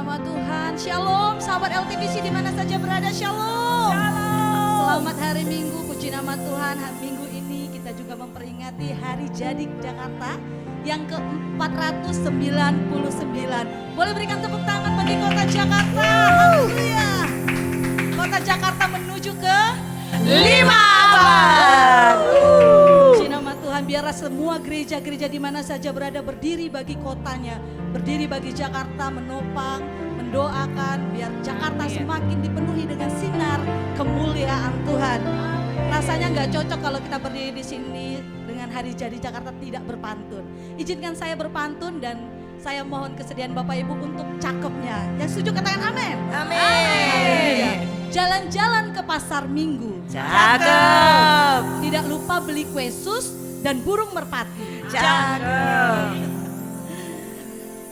nama Tuhan. Shalom, sahabat LTVC di mana saja berada. Shalom. Selamat hari Minggu, puji nama Tuhan. Minggu ini kita juga memperingati Hari Jadi Jakarta yang ke-499. Boleh berikan tepuk tangan bagi kota Jakarta. Haleluya. Kota Jakarta menuju ke 5 abad. Puji nama Tuhan, biarlah semua gereja-gereja di mana saja berada berdiri bagi kotanya, berdiri bagi Jakarta, menopang, mendoakan biar Jakarta semakin dipenuhi dengan sinar kemuliaan Tuhan. Rasanya nggak cocok kalau kita berdiri di sini dengan Hari Jadi Jakarta tidak berpantun. Izinkan saya berpantun dan saya mohon kesediaan Bapak Ibu untuk cakepnya. Yang setuju katakan amin. Amin. Jalan-jalan ke pasar Minggu. Cakep. Tidak lupa beli kue sus dan burung merpati. Cakep.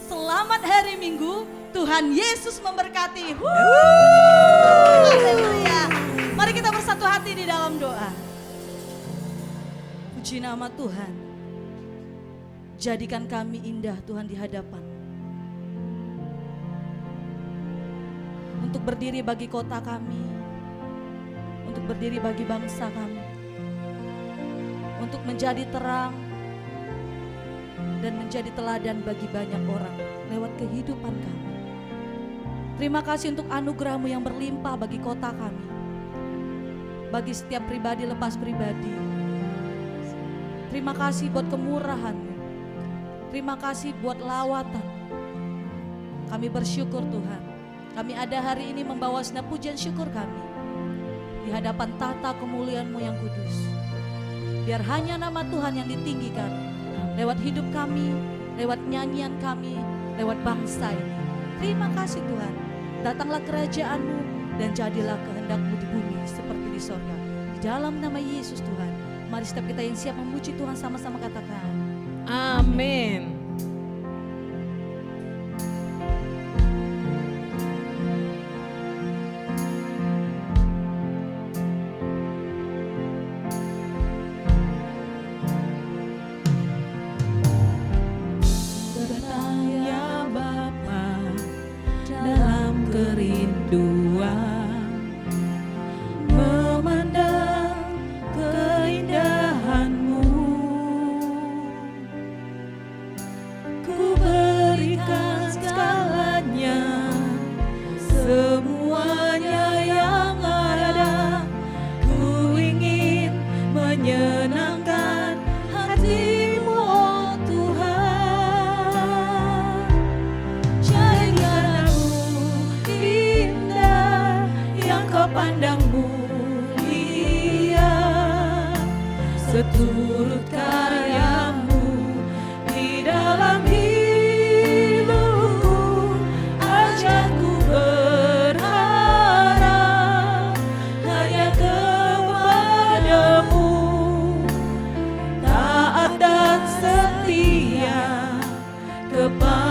Selamat hari Minggu, Tuhan Yesus memberkati. Haleluya. Mari kita bersatu hati di dalam doa. Puji nama Tuhan. Jadikan kami indah Tuhan di hadapan. Untuk berdiri bagi kota kami. Untuk berdiri bagi bangsa kami. Untuk menjadi terang dan menjadi teladan bagi banyak orang lewat kehidupan kami. Terima kasih untuk anugerah-Mu yang berlimpah bagi kota kami. Bagi setiap pribadi lepas pribadi. Terima kasih buat kemurahan-Mu. Terima kasih buat lawatan. Kami bersyukur Tuhan. Kami ada hari ini membawa segenap pujian syukur kami. Di hadapan tahta kemuliaan-Mu yang kudus. Biar hanya nama Tuhan yang ditinggikan. Lewat hidup kami, lewat nyanyian kami, lewat bangsa ini. Terima kasih Tuhan. Datanglah kerajaan-Mu dan jadilah kehendak-Mu di bumi seperti di sorga. Di dalam nama Yesus Tuhan. Mari setiap kita yang siap memuji Tuhan sama-sama katakan. Amin. Bertanya Bapa dalam kerinduan, memandang keindahan-Mu, ku berikan segalanya, semuanya yang ada, ku ingin menyenangkan hati-Mu, oh Tuhan. Jadikan aku indah yang Kau pandang mulia, seturut karya-Mu di dalam hidupku. Ajarku berharap hanya kepada-Mu, taat dan setia kepada-Mu,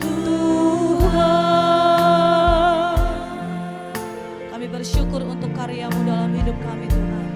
Tuhan. Kami bersyukur untuk karya-Mu dalam hidup kami Tuhan.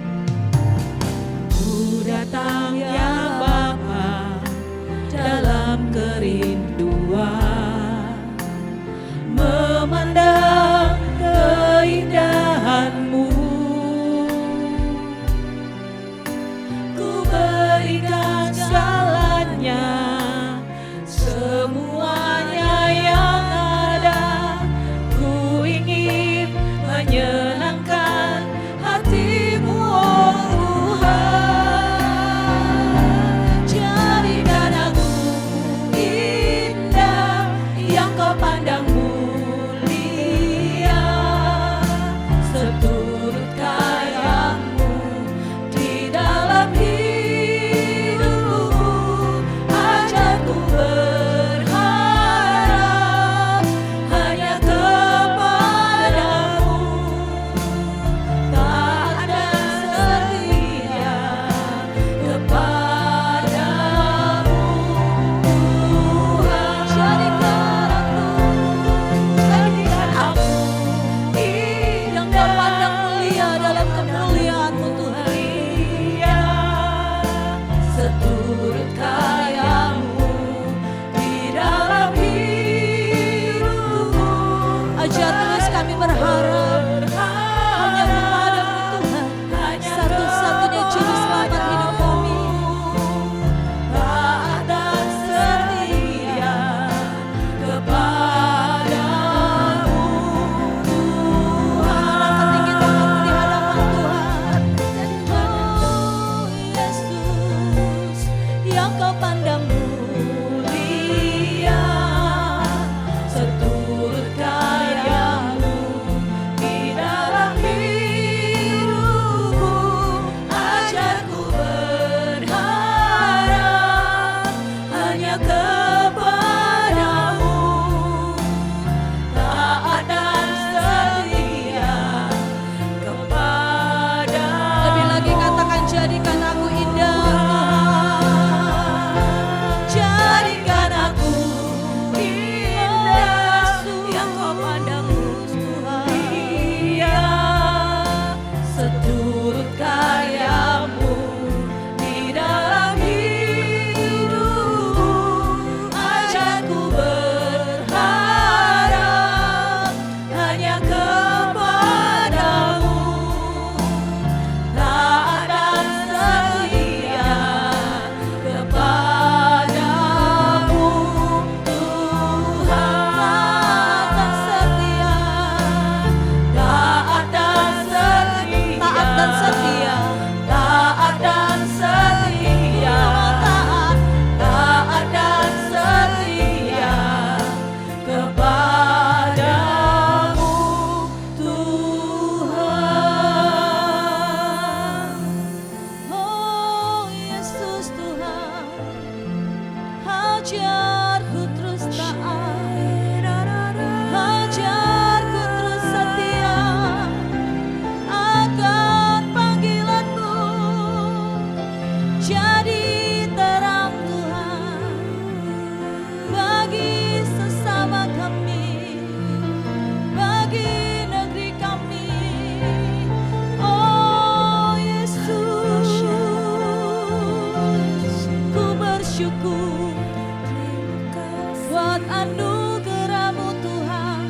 anugerah-Mu Tuhan,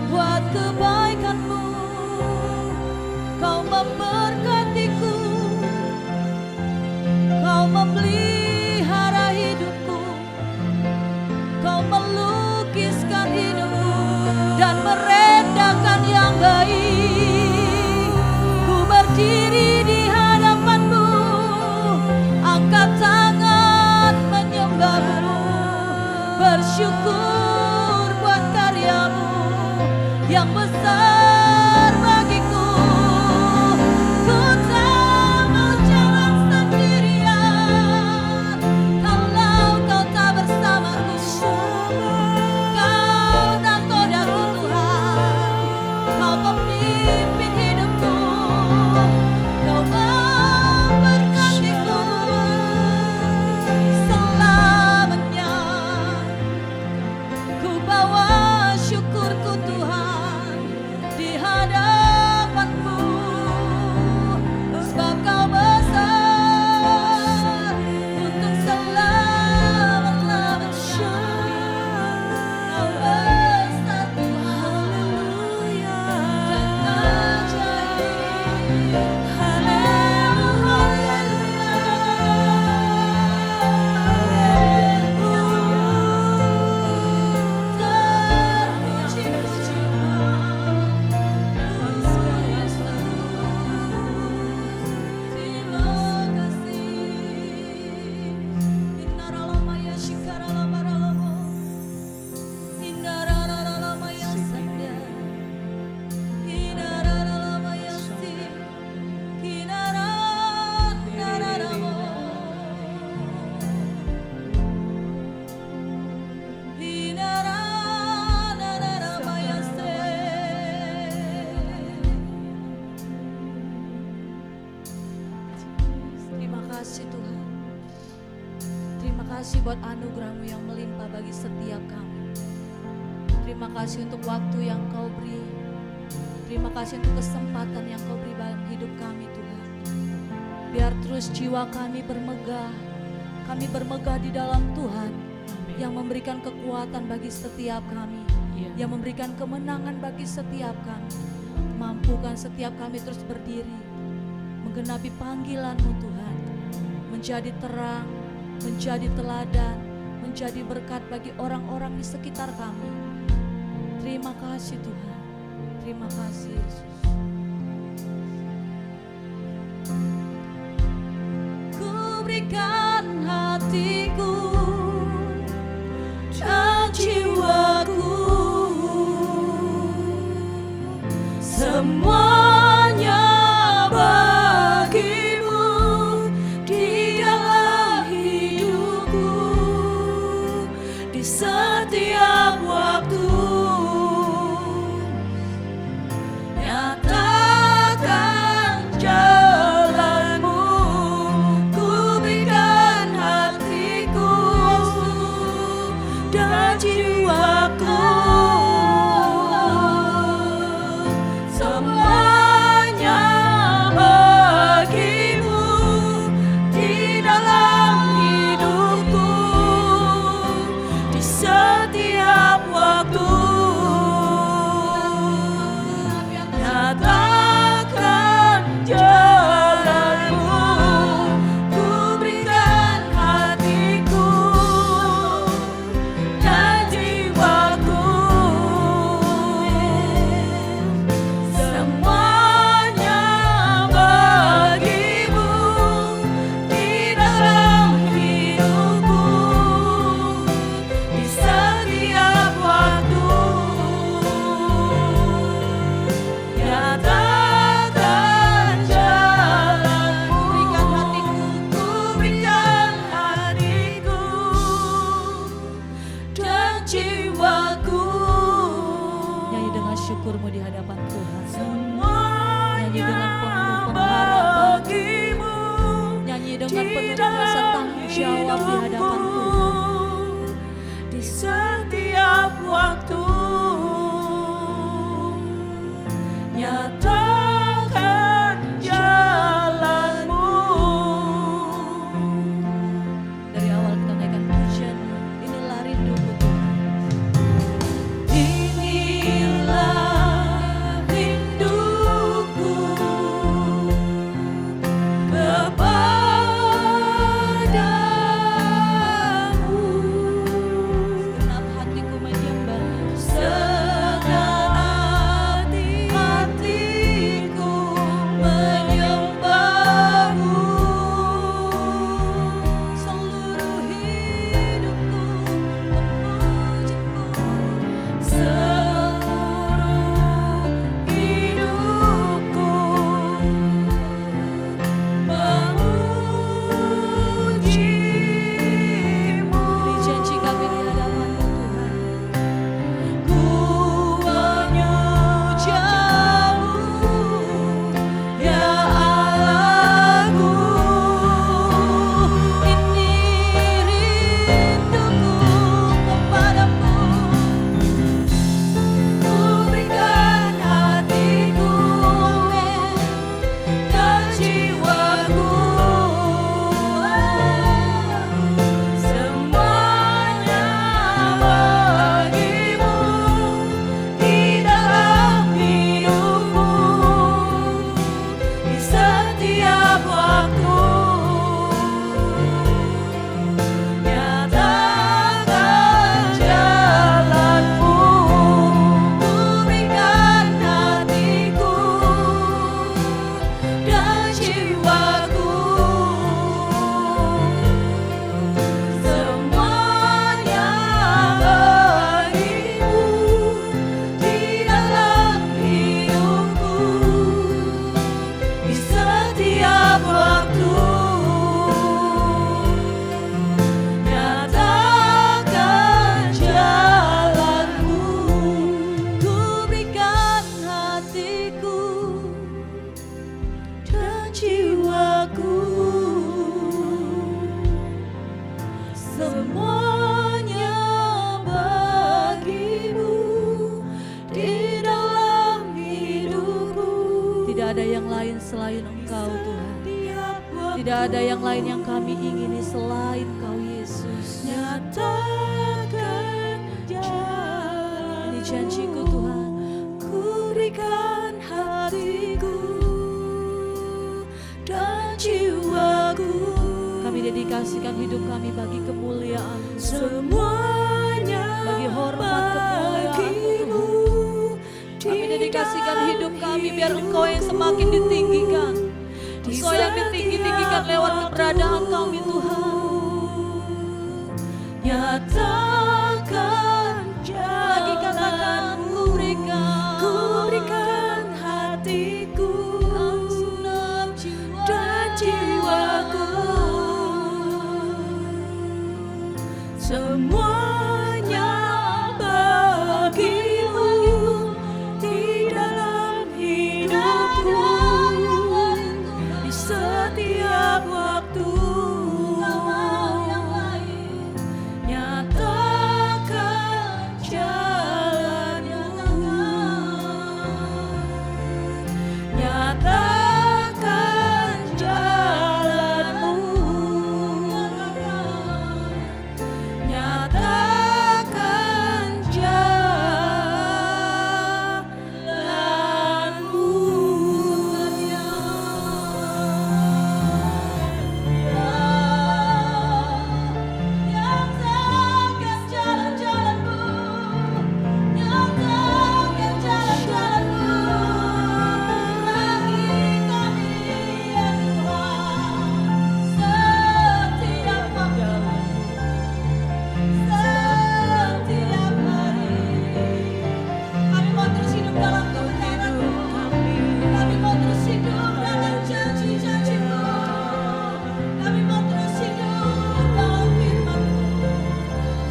buat kebaikan-Mu. Kau memberkatiku, Kau memelihara hidupku, Kau melukiskan hidupku dan merendahkan yang baik. Ku berdiri di hadapan-Mu, angkat tangan menyembah-Mu, bersyukur buat karya-Mu yang besar bagiku. Ku tak mau jalan sendirian kalau Kau tak bersamaku. Kau nahkodaku Tuhan, Kau pemimpin hidupku, Kau memberkatiku selamanya. Ku bawa syukurku Tuhan di hadapan-Mu, sebab Kau besar untuk selama-lamanya. Kau besar Tuhan dan ajaib. Terima kasih Tuhan. Terima kasih buat anugerah-Mu yang melimpah bagi setiap kami. Terima kasih untuk waktu yang Kau beri. Terima kasih untuk kesempatan yang Kau beri dalam hidup kami Tuhan. Biar terus jiwa kami bermegah. Kami bermegah di dalam Tuhan yang memberikan kekuatan bagi setiap kami, yang memberikan kemenangan bagi setiap kami. Mampukan setiap kami terus berdiri menggenapi panggilan-Mu Tuhan, menjadi terang, menjadi teladan, menjadi berkat bagi orang-orang di sekitar kami. Terima kasih Tuhan, terima kasih Yesus. Ku berikan hatiku dan jiwaku, semuanya bagi-Mu di dalam hidupku, di setiap waktu. Nyatakan jalan-Mu, ku berikan hatiku dan jiwaku, semuanya bagi-Mu di dalam hidupku, di setiap waktu. Nyatakan jalan-Mu, ku berikan hatiku dan jiwaku, semuanya bagi-Mu di dalam hidupku, di setiap waktu. Nyatakan jalan-Mu, berikan hatiku, ku berikan hatiku dan jiwaku. Nyanyi dengan syukur-Mu di hadapan Tuhan. Nyanyi dengan penuh pengharapan. Nyanyi dengan penuh rasa tanggung jawab di hadapan Tuhan. Di setiap waktu nyatakan jalan-Mu. Dari awal kita naikkan pujian, inilah rinduku Tuhan. selain Engkau Tuhan. Tidak ada yang lain yang kami ingini selain Kau Yesus. Nyatakan Ini janjiku Tuhan. ku berikan hatiku dan jiwaku, Kami dedikasikan hidup kami bagi kemuliaan, semuanya bagi hormat kemuliaan bagimu. Kami dedikasikan hidup kami biar Engkau yang semakin ditinggikan, Engkau yang ditinggi-tinggikan lewat keberadaan kami Tuhan. Nyatakan Lagi katakan ku berikan hatiku senam jiwa dan jiwaku, semuanya bagimu di dalam hidupku, di setiap waktu. Nyatakan jalanmu, nyatakan jalanmu, nyatakan jalanmu. Nyatakan jalan-jalanmu, nyatakan jalan-jalanmu bagi kami ya Tuhan. Setiap waktu, setiap hari, kami mau terus hidup dalam kebenaran-Mu. Kami mau terus hidup dalam janji-janji-Mu. Kami mau terus hidup dalam firman-Mu.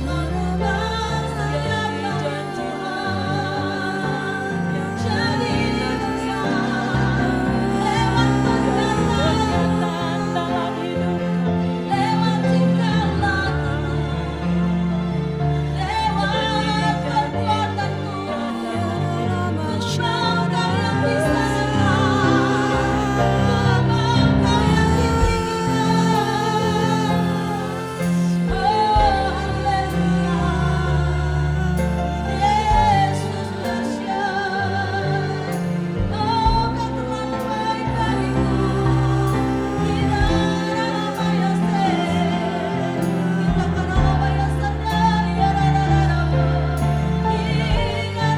Merubah setiap janji Tuhan yang jadi kenyataan lewat perkataan dalam hidup kami, lewat tingkah laku, lewat perbuatanku. Engkau yang bisa Engkau yang ditinggikan. Oh haleluya, Yesus dahsyat. Oh Kau terlalu baik bagiku. Kita karena bayase, kita karena bayase dari arah-arah-mu. Kita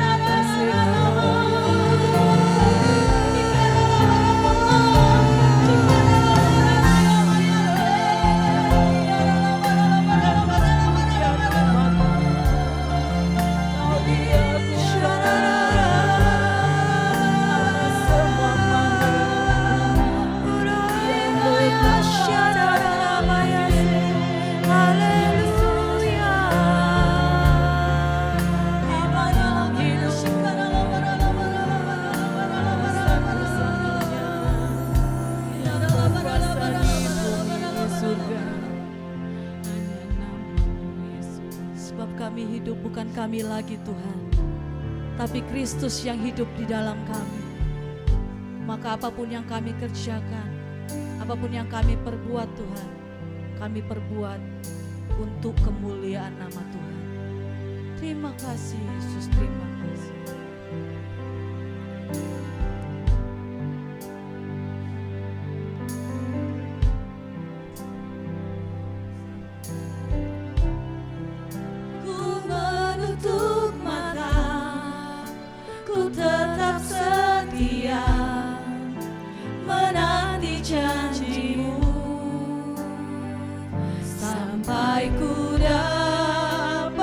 Sebab kami hidup bukan kami lagi Tuhan, tapi Kristus yang hidup di dalam kami. Maka apapun yang kami kerjakan, apapun yang kami perbuat Tuhan, kami perbuat untuk kemuliaan nama Tuhan. Terima kasih Yesus, terima kasih. Ku menutup mata, ku tetap setia menanti janji-Mu sampai ku dapatkan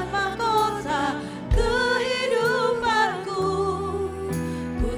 mahkota kehidupanku. Ku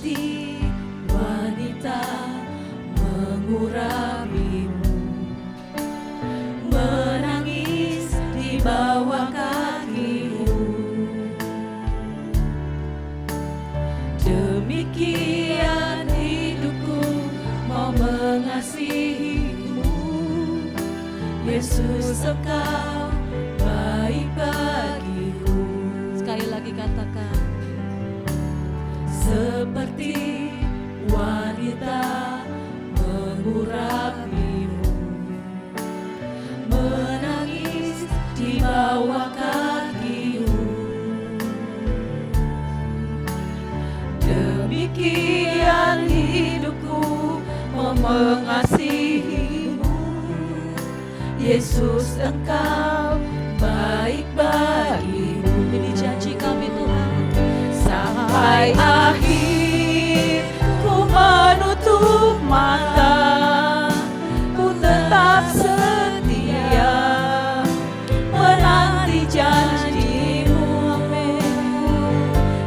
Seperti wanita mengurapimu, menangis di bawah kakimu. Demikian hidupku mau mengasihimu, Yesus Engkau baik bagiku. Sekali lagi katakan, Seperti wanita mengurapimu, menangis di bawah kakimu. Demikian hidupku mau mengasihimu, Yesus Engkau baik bagiku. ini janji kami Tuhan. Sampai akhir ku menutup mata, ku tetap setia menanti janjimu.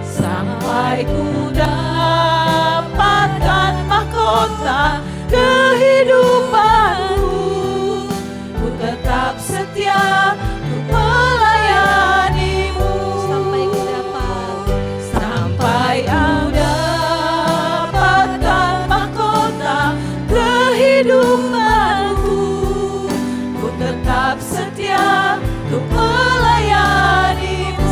Sampai ku dapatkan mahkota kehidupanku, ku tetap setia ku melayanimu. Sampai ku dapat, Sampai aku dapatkan mahkota kehidupanku, ku tetap setia untuk melayanimu.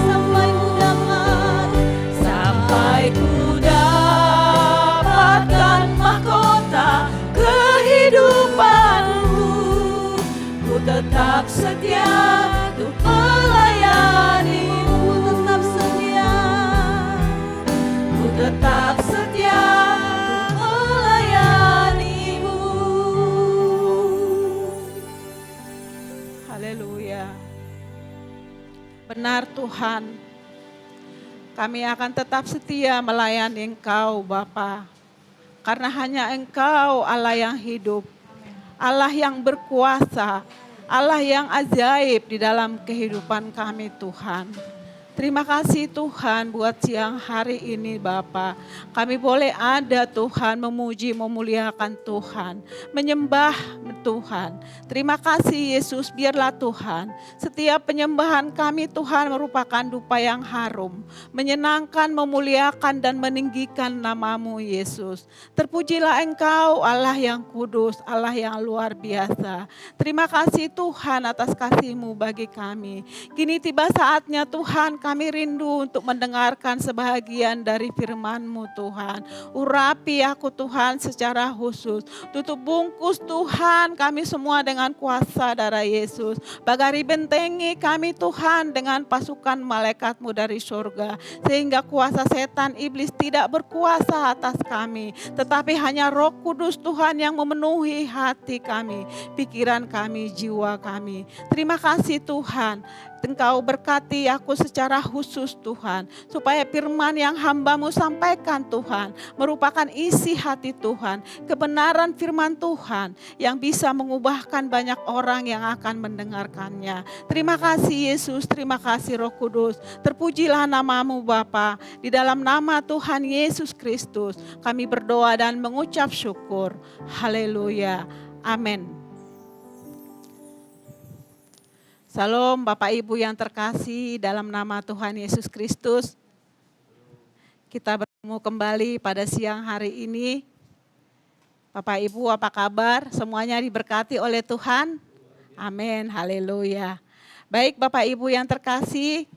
Sampai ku dapatkan mahkota kehidupanku, ku tetap setia untuk melayanimu. Ku tetap setia melayanimu. Haleluya. Benar Tuhan, kami akan tetap setia melayani Engkau Bapa, karena hanya Engkau Allah yang hidup, Allah yang berkuasa, Allah yang ajaib di dalam kehidupan kami Tuhan. Terima kasih Tuhan buat siang hari ini Bapa. Kami boleh ada Tuhan memuji, memuliakan Tuhan, menyembah Tuhan. Terima kasih Yesus, biarlah Tuhan setiap penyembahan kami Tuhan merupakan dupa yang harum, menyenangkan, memuliakan dan meninggikan nama-Mu Yesus. Terpujilah Engkau Allah yang kudus, Allah yang luar biasa. Terima kasih Tuhan atas kasih-Mu bagi kami. Kini tiba saatnya Tuhan kami rindu untuk mendengarkan sebahagian dari firman-Mu Tuhan. Urapi aku Tuhan secara khusus. Tutup bungkus Tuhan kami semua dengan kuasa darah Yesus. Bagari bentengi kami Tuhan dengan pasukan malaikat-Mu dari surga. Sehingga kuasa setan iblis tidak berkuasa atas kami. Tetapi hanya Roh Kudus Tuhan yang memenuhi hati kami, pikiran kami, jiwa kami. Terima kasih Tuhan. Engkau berkati aku secara khusus Tuhan, supaya firman yang hamba-Mu sampaikan Tuhan, merupakan isi hati Tuhan, kebenaran firman Tuhan yang bisa mengubahkan banyak orang yang akan mendengarkannya. Terima kasih Yesus, terima kasih Roh Kudus, terpujilah nama-Mu Bapa, di dalam nama Tuhan Yesus Kristus, kami berdoa dan mengucap syukur. Haleluya, amin. Salam Bapak Ibu yang terkasih dalam nama Tuhan Yesus Kristus. Kita bertemu kembali pada siang hari ini. Bapak Ibu apa kabar? Semuanya diberkati oleh Tuhan? Amin, haleluya. Baik Bapak Ibu yang terkasih,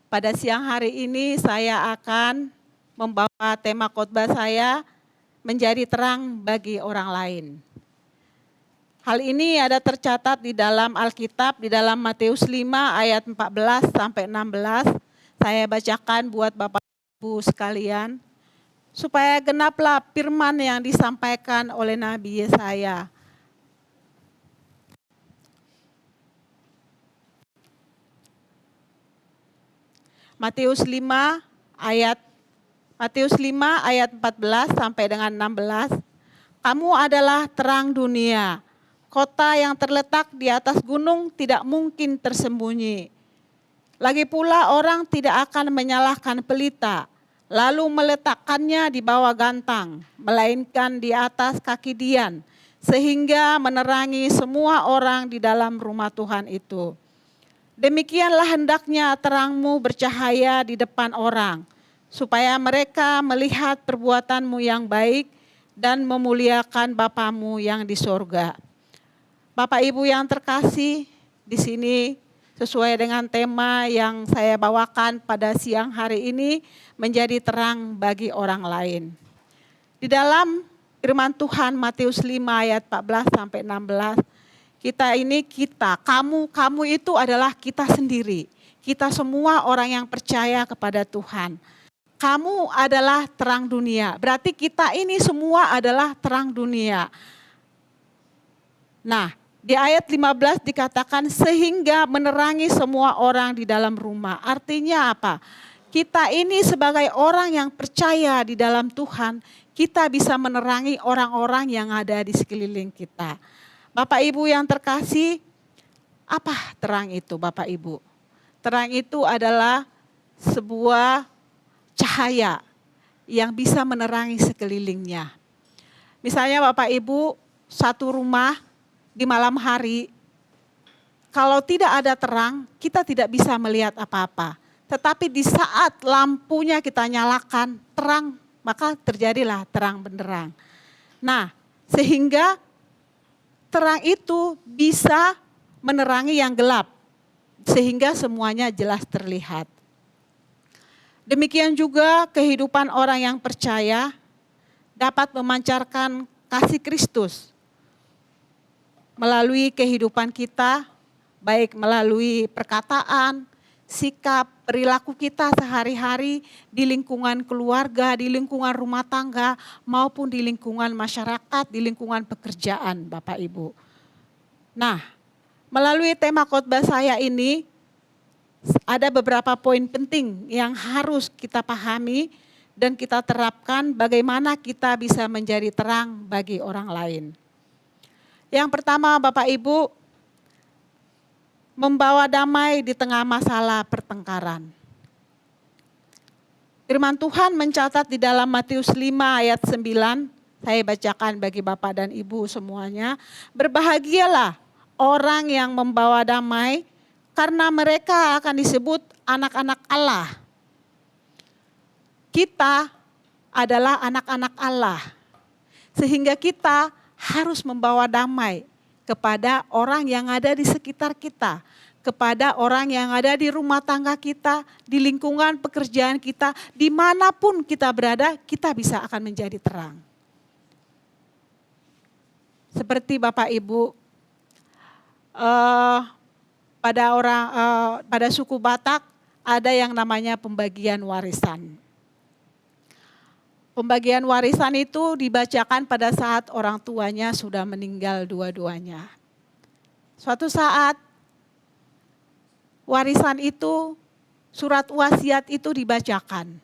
pada siang hari ini saya akan membawa tema khotbah saya menjadi terang bagi orang lain. Hal ini ada tercatat di dalam Alkitab, di dalam Matius 5 ayat 14 sampai 16. Saya bacakan buat Bapak Ibu sekalian, supaya genaplah firman yang disampaikan oleh Nabi Yesaya. Matius 5 ayat 14 sampai dengan 16. Kamu adalah terang dunia. Kota yang terletak di atas gunung tidak mungkin tersembunyi. Lagi pula orang tidak akan menyalakan pelita, lalu meletakkannya di bawah gantang, melainkan di atas kaki Dian, sehingga menerangi semua orang di dalam rumah Tuhan itu. Demikianlah hendaknya terangmu bercahaya di depan orang, supaya mereka melihat perbuatanmu yang baik dan memuliakan Bapamu yang di sorga. Bapak Ibu yang terkasih, di sini sesuai dengan tema yang saya bawakan pada siang hari ini, menjadi terang bagi orang lain. Di dalam firman Tuhan Matius 5 ayat 14 sampai 16, kamu itu adalah kita sendiri. Kita semua orang yang percaya kepada Tuhan. Kamu adalah terang dunia. Berarti kita ini semua adalah terang dunia. Nah, di ayat 15 dikatakan sehingga menerangi semua orang di dalam rumah. Artinya apa? Kita ini sebagai orang yang percaya di dalam Tuhan, kita bisa menerangi orang-orang yang ada di sekeliling kita. Bapak Ibu yang terkasih, apa terang itu Bapak Ibu? Terang itu adalah sebuah cahaya yang bisa menerangi sekelilingnya. Misalnya Bapak Ibu, satu rumah di malam hari, kalau tidak ada terang, kita tidak bisa melihat apa-apa. Tetapi di saat lampunya kita nyalakan, terang, maka terjadilah terang benderang. Nah, sehingga terang itu bisa menerangi yang gelap, sehingga semuanya jelas terlihat. Demikian juga kehidupan orang yang percaya dapat memancarkan kasih Kristus melalui kehidupan kita, baik melalui perkataan, sikap, perilaku kita sehari-hari di lingkungan keluarga, di lingkungan rumah tangga, maupun di lingkungan masyarakat, di lingkungan pekerjaan Bapak Ibu. Nah, melalui tema khotbah saya ini, ada beberapa poin penting yang harus kita pahami dan kita terapkan bagaimana kita bisa menjadi terang bagi orang lain. Yang pertama Bapak Ibu, membawa damai di tengah masalah pertengkaran. Firman Tuhan mencatat di dalam Matius 5 ayat 9, saya bacakan bagi Bapak dan Ibu semuanya. Berbahagialah orang yang membawa damai, karena mereka akan disebut anak-anak Allah. Kita adalah anak-anak Allah. Sehingga kita harus membawa damai kepada orang yang ada di sekitar kita. Kepada orang yang ada di rumah tangga kita, di lingkungan pekerjaan kita, dimanapun kita berada, kita bisa akan menjadi terang. Seperti Bapak Ibu, pada suku Batak ada yang namanya pembagian warisan. Pembagian warisan itu dibacakan pada saat orang tuanya sudah meninggal dua-duanya. Suatu saat warisan itu, surat wasiat itu dibacakan.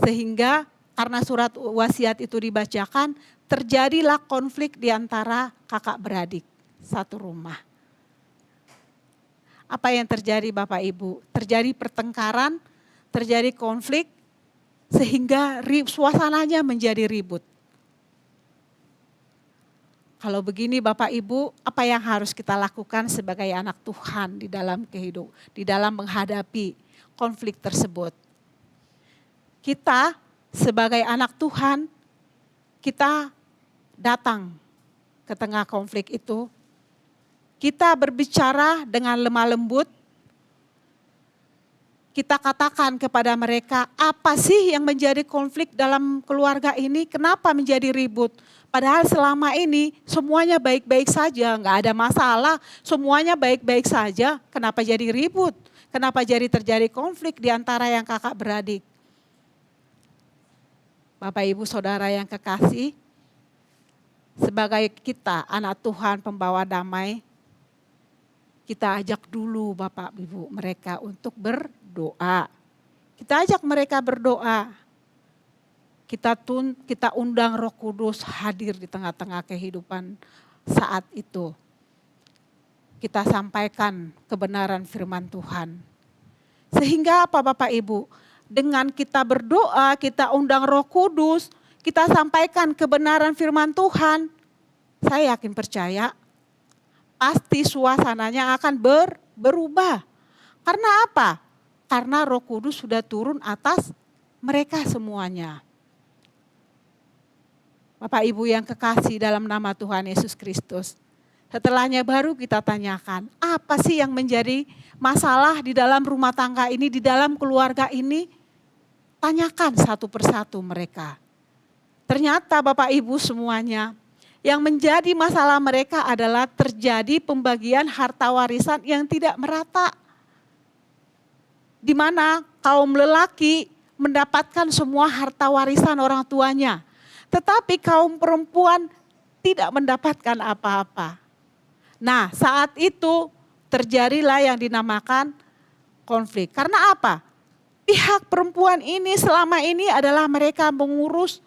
Sehingga karena surat wasiat itu dibacakan, terjadilah konflik di antara kakak beradik satu rumah. Apa yang terjadi Bapak Ibu? Terjadi pertengkaran, terjadi konflik, sehingga suasananya menjadi ribut. Kalau begini Bapak Ibu, apa yang harus kita lakukan sebagai anak Tuhan di dalam kehidupan, di dalam menghadapi konflik tersebut? Kita sebagai anak Tuhan, kita datang ke tengah konflik itu. Kita berbicara dengan lemah lembut. Kita katakan kepada mereka, apa sih yang menjadi konflik dalam keluarga ini? Kenapa menjadi ribut? Padahal selama ini semuanya baik-baik saja, nggak ada masalah. Semuanya baik-baik saja, kenapa jadi ribut? Kenapa jadi terjadi konflik di antara yang kakak beradik? Bapak Ibu Saudara yang kekasih, sebagai kita anak Tuhan pembawa damai, kita ajak dulu Bapak Ibu mereka untuk berdoa. Kita ajak mereka berdoa. Kita undang Roh Kudus hadir di tengah-tengah kehidupan saat itu. Kita sampaikan kebenaran firman Tuhan. Sehingga apa Bapak Ibu? dengan kita berdoa, kita undang Roh Kudus, kita sampaikan kebenaran firman Tuhan, saya yakin percaya pasti suasananya akan berubah. Karena apa? Karena Roh Kudus sudah turun atas mereka semuanya. Bapak Ibu yang kekasih dalam nama Tuhan Yesus Kristus. Setelahnya baru kita tanyakan, apa sih yang menjadi masalah di dalam rumah tangga ini, di dalam keluarga ini? Tanyakan satu persatu mereka. Ternyata Bapak Ibu semuanya, yang menjadi masalah mereka adalah terjadi pembagian harta warisan yang tidak merata. Di mana kaum lelaki mendapatkan semua harta warisan orang tuanya. Tetapi kaum perempuan tidak mendapatkan apa-apa. Nah, saat itu terjadilah yang dinamakan konflik. Karena apa? Pihak perempuan ini selama ini adalah mereka mengurus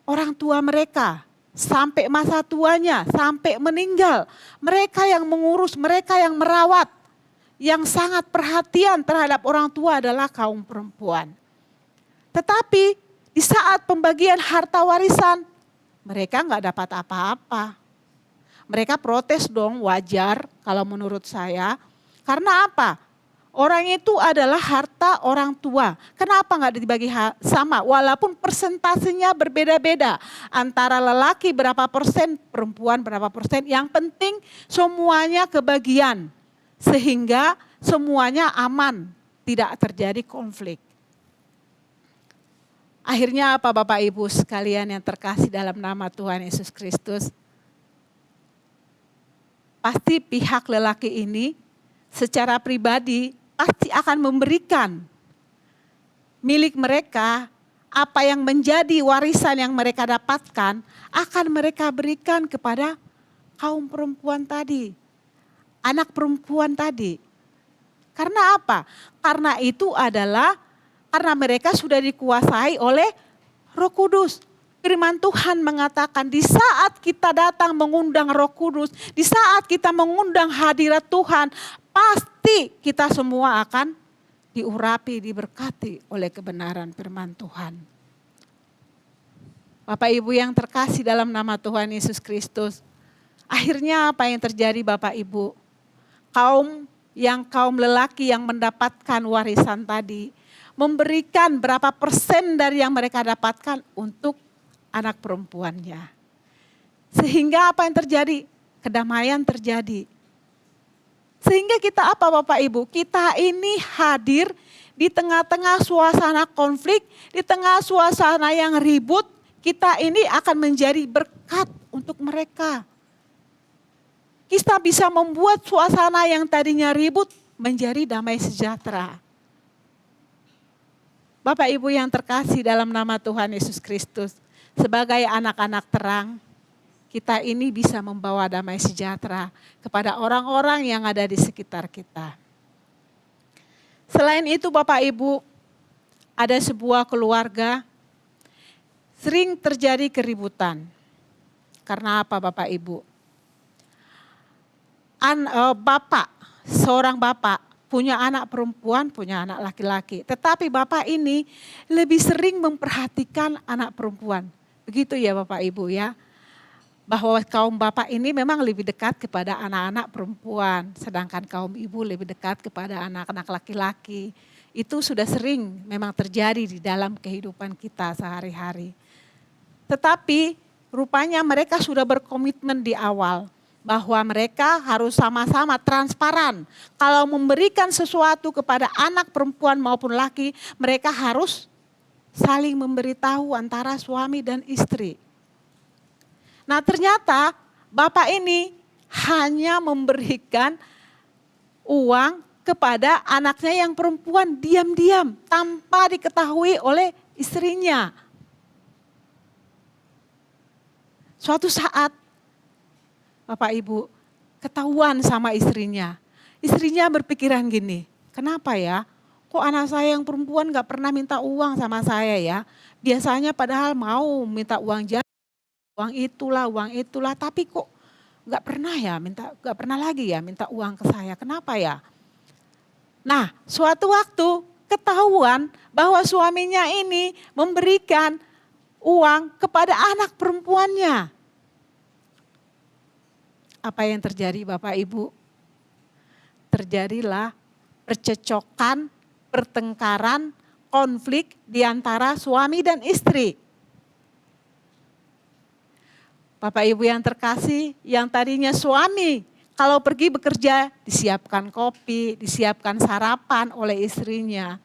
orang tua mereka sampai masa tuanya, sampai meninggal. Mereka yang mengurus, mereka yang merawat. Yang sangat perhatian terhadap orang tua adalah kaum perempuan. Tetapi di saat pembagian harta warisan, mereka nggak dapat apa-apa. Mereka protes dong, wajar kalau menurut saya. Karena apa? Orang itu adalah harta orang tua. Kenapa nggak dibagi sama? Walaupun persentasenya berbeda-beda. Antara lelaki berapa persen, perempuan berapa persen. Yang penting semuanya kebagian. Sehingga semuanya aman, tidak terjadi konflik. Akhirnya apa Bapak Ibu sekalian yang terkasih dalam nama Tuhan Yesus Kristus? Pasti pihak lelaki ini secara pribadi pasti akan memberikan milik mereka, apa yang menjadi warisan yang mereka dapatkan akan mereka berikan kepada kaum perempuan tadi, anak perempuan tadi. Karena apa? Karena itu adalah karena mereka sudah dikuasai oleh Roh Kudus. Firman Tuhan mengatakan di saat kita datang mengundang Roh Kudus, di saat kita mengundang hadirat Tuhan, pasti kita semua akan diurapi, diberkati oleh kebenaran firman Tuhan. Bapak Ibu yang terkasih dalam nama Tuhan Yesus Kristus, akhirnya apa yang terjadi Bapak Ibu? Kaum lelaki yang mendapatkan warisan tadi, memberikan berapa persen dari yang mereka dapatkan untuk anak perempuannya. Sehingga apa yang terjadi? Kedamaian terjadi. Sehingga kita apa Bapak Ibu? Kita ini hadir di tengah-tengah suasana konflik, di tengah suasana yang ribut, kita ini akan menjadi berkat untuk mereka. Kita bisa membuat suasana yang tadinya ribut menjadi damai sejahtera. Bapak Ibu yang terkasih dalam nama Tuhan Yesus Kristus, sebagai anak-anak terang, kita ini bisa membawa damai sejahtera kepada orang-orang yang ada di sekitar kita. Selain itu Bapak Ibu, ada sebuah keluarga sering terjadi keributan. Karena apa Bapak Ibu? Seorang bapak punya anak perempuan, punya anak laki-laki. Tetapi bapak ini lebih sering memperhatikan anak perempuan. Begitu ya Bapak Ibu ya. Bahwa kaum bapak ini memang lebih dekat kepada anak-anak perempuan. Sedangkan kaum ibu lebih dekat kepada anak-anak laki-laki. Itu sudah sering memang terjadi di dalam kehidupan kita sehari-hari. Tetapi rupanya mereka sudah berkomitmen di awal. Bahwa mereka harus sama-sama transparan. Kalau memberikan sesuatu kepada anak perempuan maupun laki, mereka harus saling memberitahu antara suami dan istri. Nah ternyata bapak ini hanya memberikan uang kepada anaknya yang perempuan diam-diam tanpa diketahui oleh istrinya. Suatu saat Bapak Ibu ketahuan sama istrinya. Istrinya berpikiran gini, kenapa ya? Kok anak saya yang perempuan gak pernah minta uang sama saya ya? Biasanya padahal mau minta uang jajan, uang itulah. Tapi kok gak pernah lagi ya minta uang ke saya. Kenapa ya? Nah suatu waktu ketahuan bahwa suaminya ini memberikan uang kepada anak perempuannya. Apa yang terjadi Bapak Ibu? Terjadilah percecokan, pertengkaran, konflik di antara suami dan istri. Bapak Ibu yang terkasih, yang tadinya suami kalau pergi bekerja disiapkan kopi, disiapkan sarapan oleh istrinya.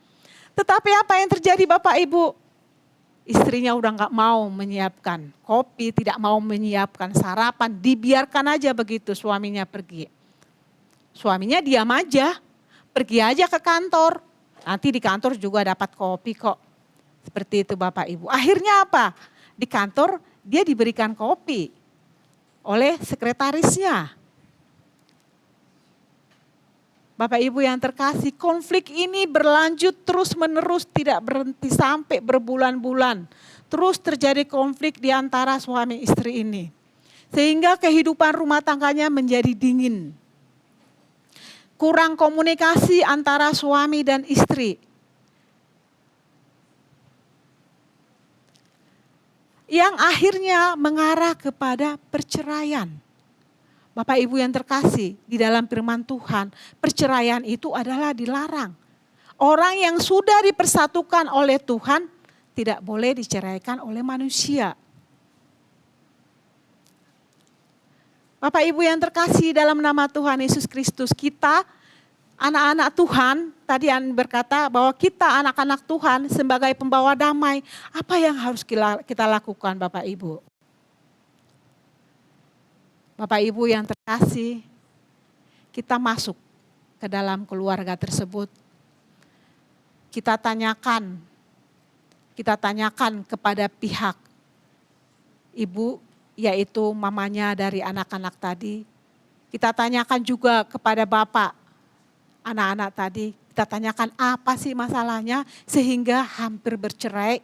Tetapi apa yang terjadi Bapak Ibu? Istrinya udah gak mau menyiapkan kopi, tidak mau menyiapkan sarapan, dibiarkan aja begitu suaminya pergi. Suaminya diam aja, pergi aja ke kantor. Nanti di kantor juga dapat kopi kok. Seperti itu Bapak Ibu. Akhirnya apa? Di kantor dia diberikan kopi oleh sekretarisnya. Bapak Ibu yang terkasih, konflik ini berlanjut terus menerus, tidak berhenti sampai berbulan-bulan. Terus terjadi konflik di antara suami istri ini. Sehingga kehidupan rumah tangganya menjadi dingin. Kurang komunikasi antara suami dan istri. Yang akhirnya mengarah kepada perceraian. Bapak Ibu yang terkasih, di dalam firman Tuhan, perceraian itu adalah dilarang. Orang yang sudah dipersatukan oleh Tuhan tidak boleh diceraikan oleh manusia. Bapak Ibu yang terkasih, dalam nama Tuhan Yesus Kristus, kita anak-anak Tuhan, tadi An berkata bahwa kita anak-anak Tuhan sebagai pembawa damai, apa yang harus kita lakukan Bapak Ibu? Bapak Ibu yang terkasih, kita masuk ke dalam keluarga tersebut. Kita tanyakan kepada pihak ibu, yaitu mamanya dari anak-anak tadi. Kita tanyakan juga kepada bapak anak-anak tadi, kita tanyakan apa sih masalahnya sehingga hampir bercerai.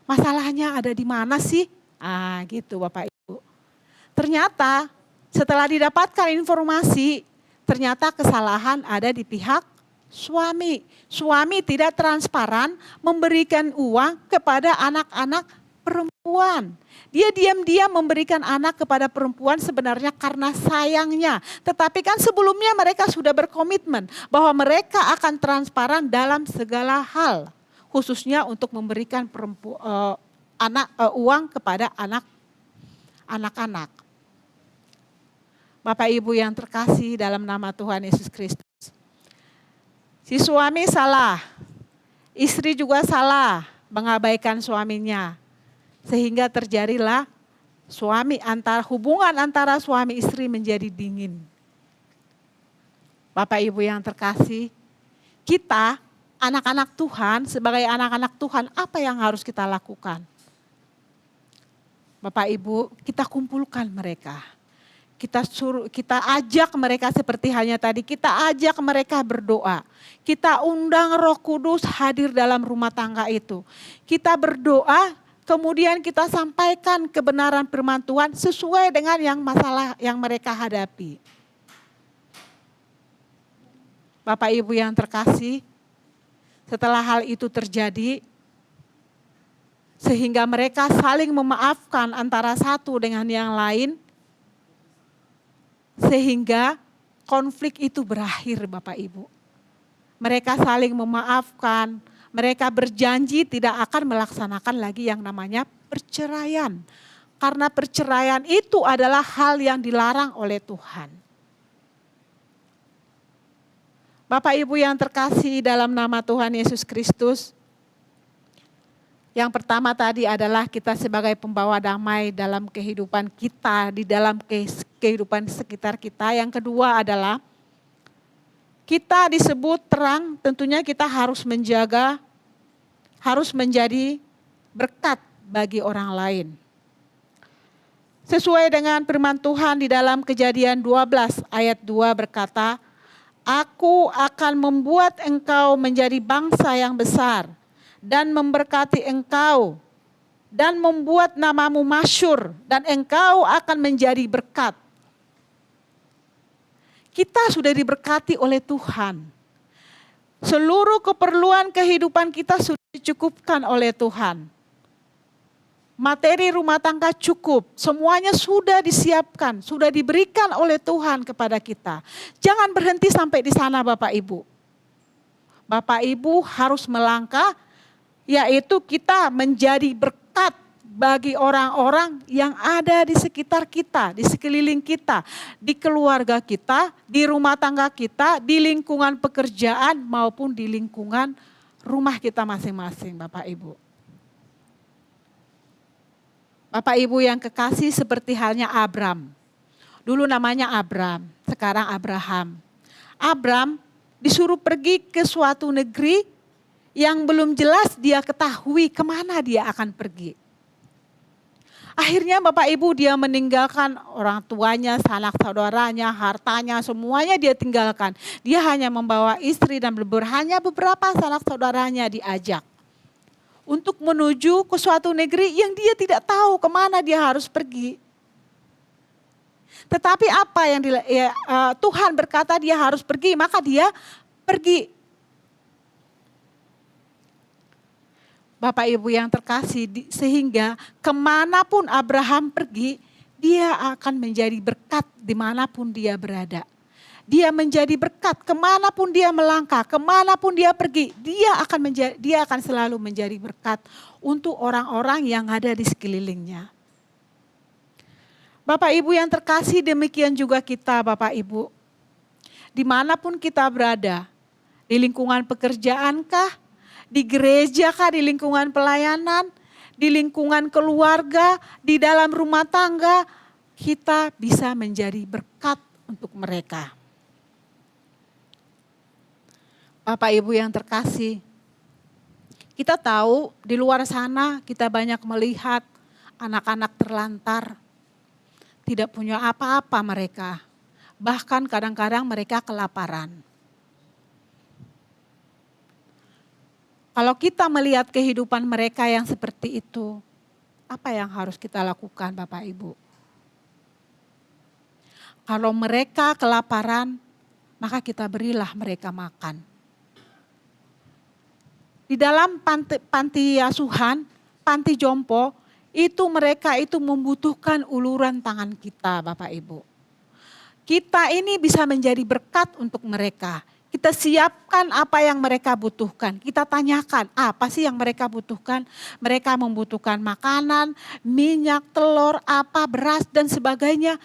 Masalahnya ada di mana sih? Gitu Bapak Ibu. Ternyata setelah didapatkan informasi, ternyata kesalahan ada di pihak suami. Suami tidak transparan memberikan uang kepada anak-anak perempuan. Dia diam-diam memberikan anak kepada perempuan sebenarnya karena sayangnya. Tetapi kan sebelumnya mereka sudah berkomitmen bahwa mereka akan transparan dalam segala hal. Khususnya untuk memberikan uang kepada anak-anak. Bapak Ibu yang terkasih dalam nama Tuhan Yesus Kristus. Si suami salah, istri juga salah mengabaikan suaminya. Sehingga terjadilah hubungan antara suami istri menjadi dingin. Bapak Ibu yang terkasih, kita anak-anak Tuhan, sebagai anak-anak Tuhan, apa yang harus kita lakukan? Bapak Ibu, kita kumpulkan mereka. Kita ajak mereka seperti hanya tadi, kita ajak mereka berdoa. Kita undang Roh Kudus hadir dalam rumah tangga itu. Kita berdoa, kemudian kita sampaikan kebenaran firman Tuhan sesuai dengan masalah yang mereka hadapi. Bapak Ibu yang terkasih, setelah hal itu terjadi, sehingga mereka saling memaafkan antara satu dengan yang lain, sehingga konflik itu berakhir Bapak Ibu. Mereka saling memaafkan, mereka berjanji tidak akan melaksanakan lagi yang namanya perceraian. Karena perceraian itu adalah hal yang dilarang oleh Tuhan. Bapak Ibu yang terkasih dalam nama Tuhan Yesus Kristus. Yang pertama tadi adalah kita sebagai pembawa damai dalam kehidupan kita, di dalam kehidupan sekitar kita. Yang kedua adalah kita disebut terang, tentunya kita harus menjaga, harus menjadi berkat bagi orang lain. Sesuai dengan firman Tuhan di dalam Kejadian 12 ayat 2 berkata, Aku akan membuat engkau menjadi bangsa yang besar dan memberkati engkau dan membuat namamu masyhur dan engkau akan menjadi berkat. Kita sudah diberkati oleh Tuhan. Seluruh keperluan kehidupan kita sudah dicukupkan oleh Tuhan. Materi rumah tangga cukup, semuanya sudah disiapkan, sudah diberikan oleh Tuhan kepada kita. Jangan berhenti sampai di sana Bapak Ibu. Bapak Ibu harus melangkah, yaitu kita menjadi berkat bagi orang-orang yang ada di sekitar kita, di sekeliling kita, di keluarga kita, di rumah tangga kita, di lingkungan pekerjaan maupun di lingkungan rumah kita masing-masing Bapak Ibu. Bapak Ibu yang kekasih, seperti halnya Abram. Dulu namanya Abram, sekarang Abraham. Abram disuruh pergi ke suatu negeri yang belum jelas dia ketahui kemana dia akan pergi. Akhirnya Bapak Ibu dia meninggalkan orang tuanya, sanak saudaranya, hartanya, semuanya dia tinggalkan. Dia hanya membawa istri dan hanya beberapa sanak saudaranya diajak untuk menuju ke suatu negeri yang dia tidak tahu kemana dia harus pergi. Tetapi apa yang Tuhan berkata dia harus pergi, maka dia pergi. Bapak Ibu yang terkasih, sehingga kemanapun Abraham pergi, dia akan menjadi berkat dimanapun dia berada. Dia menjadi berkat kemanapun dia melangkah, kemanapun dia pergi, dia akan selalu menjadi berkat untuk orang-orang yang ada di sekelilingnya. Bapak Ibu yang terkasih, demikian juga kita Bapak Ibu. Dimanapun kita berada, di lingkungan pekerjaankah, di gerejakah, di lingkungan pelayanan, di lingkungan keluarga, di dalam rumah tangga, kita bisa menjadi berkat untuk mereka. Bapak Ibu yang terkasih, kita tahu di luar sana kita banyak melihat anak-anak terlantar, tidak punya apa-apa mereka. Bahkan kadang-kadang mereka kelaparan. Kalau kita melihat kehidupan mereka yang seperti itu, apa yang harus kita lakukan Bapak Ibu? Kalau mereka kelaparan, maka kita berilah mereka makan. Di dalam panti asuhan, panti jompo, mereka itu membutuhkan uluran tangan kita Bapak Ibu. Kita ini bisa menjadi berkat untuk mereka. Kita siapkan apa yang mereka butuhkan. Kita tanyakan apa sih yang mereka butuhkan. Mereka membutuhkan makanan, minyak, telur, beras dan sebagainya.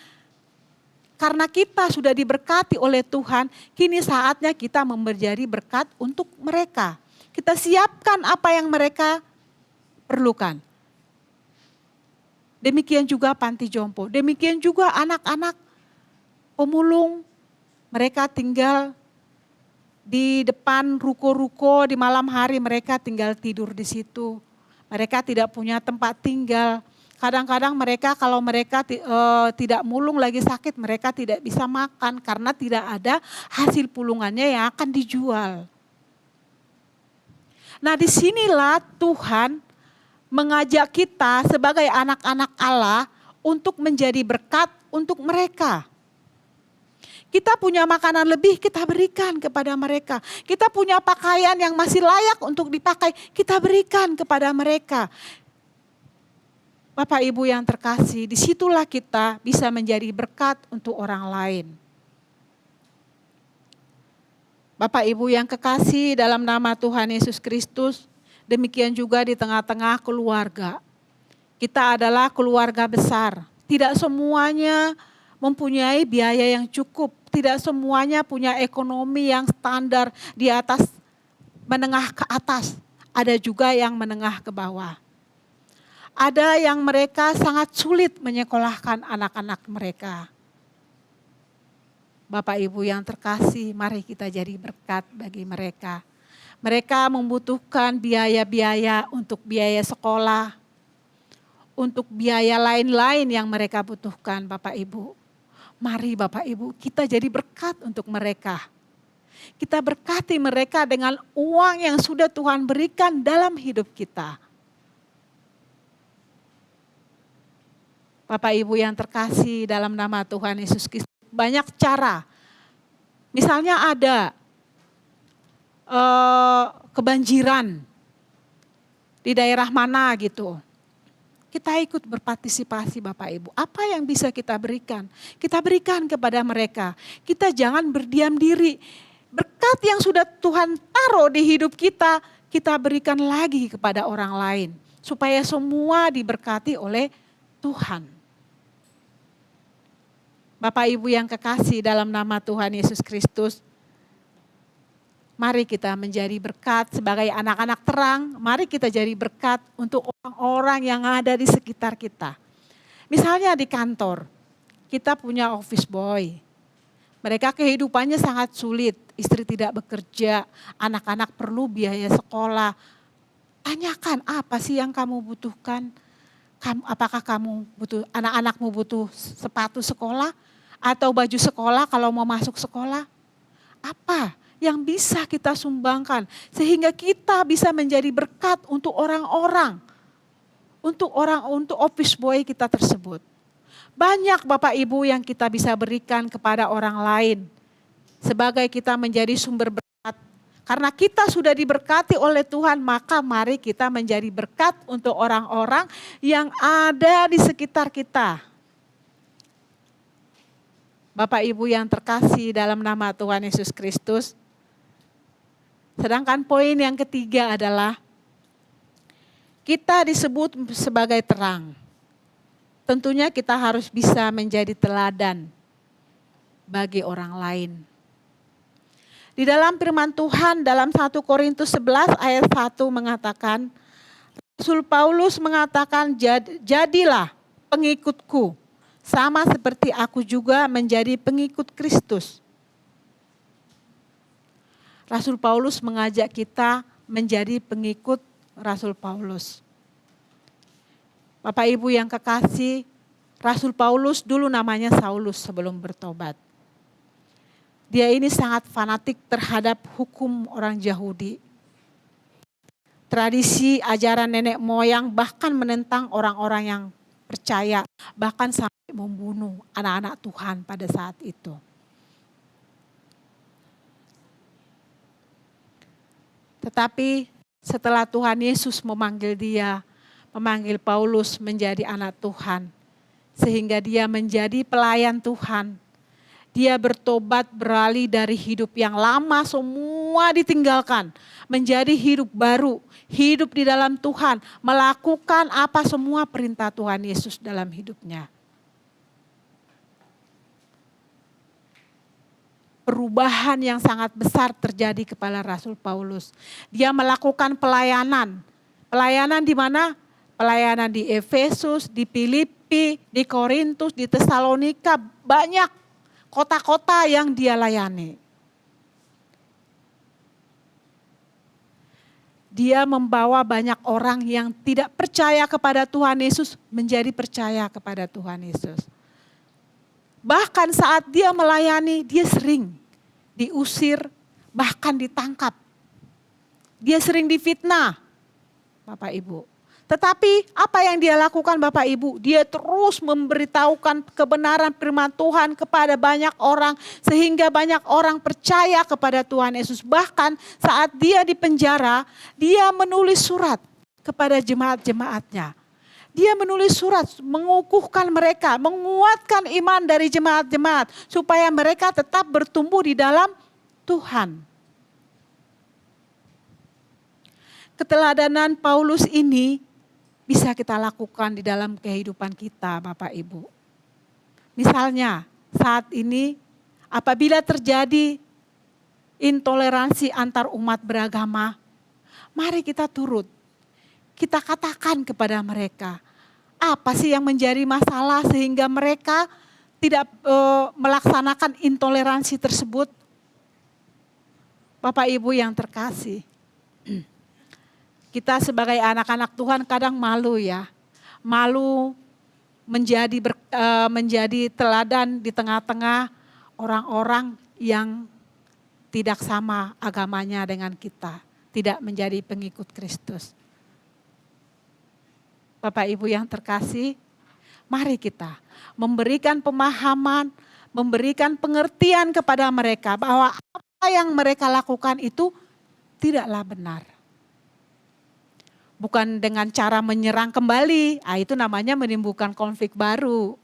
Karena kita sudah diberkati oleh Tuhan, kini saatnya kita menjadi berkat untuk mereka. Kita siapkan apa yang mereka perlukan. Demikian juga panti jompo, demikian juga anak-anak pemulung. Mereka tinggal di depan ruko-ruko, di malam hari mereka tinggal tidur di situ. Mereka tidak punya tempat tinggal. Kadang-kadang mereka kalau mereka tidak mulung lagi sakit, mereka tidak bisa makan karena tidak ada hasil pulungannya yang akan dijual. Nah, disinilah Tuhan mengajak kita sebagai anak-anak Allah untuk menjadi berkat untuk mereka. Kita punya makanan lebih, kita berikan kepada mereka. Kita punya pakaian yang masih layak untuk dipakai, kita berikan kepada mereka. Bapak Ibu yang terkasih, disitulah kita bisa menjadi berkat untuk orang lain. Bapak Ibu yang kekasih dalam nama Tuhan Yesus Kristus, demikian juga di tengah-tengah keluarga. Kita adalah keluarga besar, tidak semuanya mempunyai biaya yang cukup, tidak semuanya punya ekonomi yang standar di atas, menengah ke atas, ada juga yang menengah ke bawah. Ada yang mereka sangat sulit menyekolahkan anak-anak mereka. Bapak Ibu yang terkasih, mari kita jadi berkat bagi mereka. Mereka membutuhkan biaya-biaya untuk biaya sekolah, untuk biaya lain-lain yang mereka butuhkan Bapak Ibu. Mari Bapak Ibu kita jadi berkat untuk mereka. Kita berkati mereka dengan uang yang sudah Tuhan berikan dalam hidup kita. Bapak Ibu yang terkasih dalam nama Tuhan Yesus Kristus, banyak cara. Misalnya ada kebanjiran di daerah mana gitu. Kita ikut berpartisipasi Bapak Ibu. Apa yang bisa kita berikan? Kita berikan kepada mereka. Kita jangan berdiam diri. Berkat yang sudah Tuhan taruh di hidup kita, kita berikan lagi kepada orang lain. Supaya semua diberkati oleh Tuhan. Bapak Ibu yang kekasih dalam nama Tuhan Yesus Kristus, mari kita menjadi berkat sebagai anak-anak terang. Mari kita jadi berkat untuk orang-orang yang ada di sekitar kita. Misalnya di kantor, kita punya office boy. Mereka kehidupannya sangat sulit. Istri tidak bekerja, anak-anak perlu biaya sekolah. Tanyakan apa sih yang kamu butuhkan? Apakah kamu butuh, anak-anakmu butuh sepatu sekolah? Atau baju sekolah kalau mau masuk sekolah? Apa yang bisa kita sumbangkan sehingga kita bisa menjadi berkat untuk orang-orang, untuk office boy kita tersebut. Banyak Bapak Ibu yang kita bisa berikan kepada orang lain sebagai kita menjadi sumber berkat. Karena kita sudah diberkati oleh Tuhan, maka mari kita menjadi berkat untuk orang-orang yang ada di sekitar kita. Bapak Ibu yang terkasih dalam nama Tuhan Yesus Kristus, sedangkan poin yang ketiga adalah kita disebut sebagai terang. Tentunya kita harus bisa menjadi teladan bagi orang lain. Di dalam firman Tuhan dalam 1 Korintus 11 ayat 1 mengatakan, Rasul Paulus mengatakan, jadilah pengikutku sama seperti aku juga menjadi pengikut Kristus. Rasul Paulus mengajak kita menjadi pengikut Rasul Paulus. Bapak Ibu yang kekasih, Rasul Paulus dulu namanya Saulus sebelum bertobat. Dia ini sangat fanatik terhadap hukum orang Yahudi. Tradisi ajaran nenek moyang bahkan menentang orang-orang yang percaya. Bahkan sampai membunuh anak-anak Tuhan pada saat itu. Tetapi setelah Tuhan Yesus memanggil dia, memanggil Paulus menjadi anak Tuhan. Sehingga dia menjadi pelayan Tuhan. Dia bertobat beralih dari hidup yang lama semua ditinggalkan. Menjadi hidup baru, hidup di dalam Tuhan. Melakukan apa semua perintah Tuhan Yesus dalam hidupnya. Perubahan yang sangat besar terjadi kepada Rasul Paulus. Dia melakukan pelayanan. Pelayanan di mana? Pelayanan di Efesus, di Filipi, di Korintus, di Tesalonika. Banyak kota-kota yang dia layani. Dia membawa banyak orang yang tidak percaya kepada Tuhan Yesus menjadi percaya kepada Tuhan Yesus. Bahkan saat dia melayani, dia sering diusir, bahkan ditangkap. Dia sering difitnah, Bapak Ibu. Tetapi apa yang dia lakukan Bapak Ibu? Dia terus memberitahukan kebenaran firman Tuhan kepada banyak orang. Sehingga banyak orang percaya kepada Tuhan Yesus. Bahkan saat dia di penjara, dia menulis surat kepada jemaat-jemaatnya. Dia menulis surat mengukuhkan mereka, menguatkan iman dari jemaat-jemaat supaya mereka tetap bertumbuh di dalam Tuhan. Keteladanan Paulus ini bisa kita lakukan di dalam kehidupan kita, Bapak Ibu. Misalnya saat ini apabila terjadi intoleransi antar umat beragama, mari kita turut. Kita katakan kepada mereka, apa sih yang menjadi masalah sehingga mereka tidak melaksanakan intoleransi tersebut? Bapak Ibu yang terkasih, kita sebagai anak-anak Tuhan kadang malu ya. Malu menjadi teladan di tengah-tengah orang-orang yang tidak sama agamanya dengan kita. Tidak menjadi pengikut Kristus. Bapak Ibu yang terkasih, mari kita memberikan pemahaman, memberikan pengertian kepada mereka bahwa apa yang mereka lakukan itu tidaklah benar. Bukan dengan cara menyerang kembali, itu namanya menimbulkan konflik baru.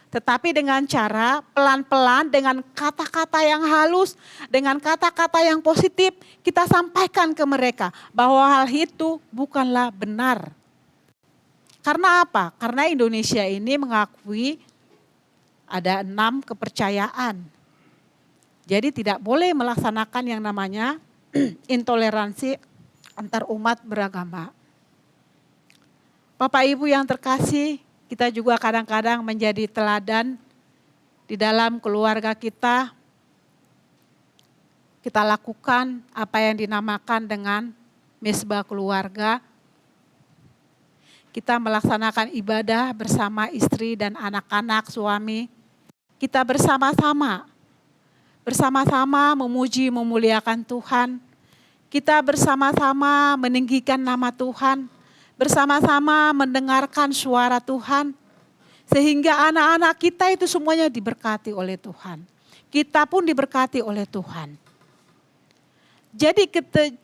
Tetapi dengan cara pelan-pelan, dengan kata-kata yang halus, dengan kata-kata yang positif, kita sampaikan ke mereka bahwa hal itu bukanlah benar. Karena apa? Karena Indonesia ini mengakui ada 6 kepercayaan. Jadi tidak boleh melaksanakan yang namanya intoleransi antar umat beragama. Bapak Ibu yang terkasih, kita juga kadang-kadang menjadi teladan di dalam keluarga kita. Kita lakukan apa yang dinamakan dengan mesbah keluarga. Kita melaksanakan ibadah bersama istri dan anak-anak, suami. Kita bersama-sama memuji, memuliakan Tuhan. Kita bersama-sama meninggikan nama Tuhan. Bersama-sama mendengarkan suara Tuhan. Sehingga anak-anak kita itu semuanya diberkati oleh Tuhan. Kita pun diberkati oleh Tuhan. Jadi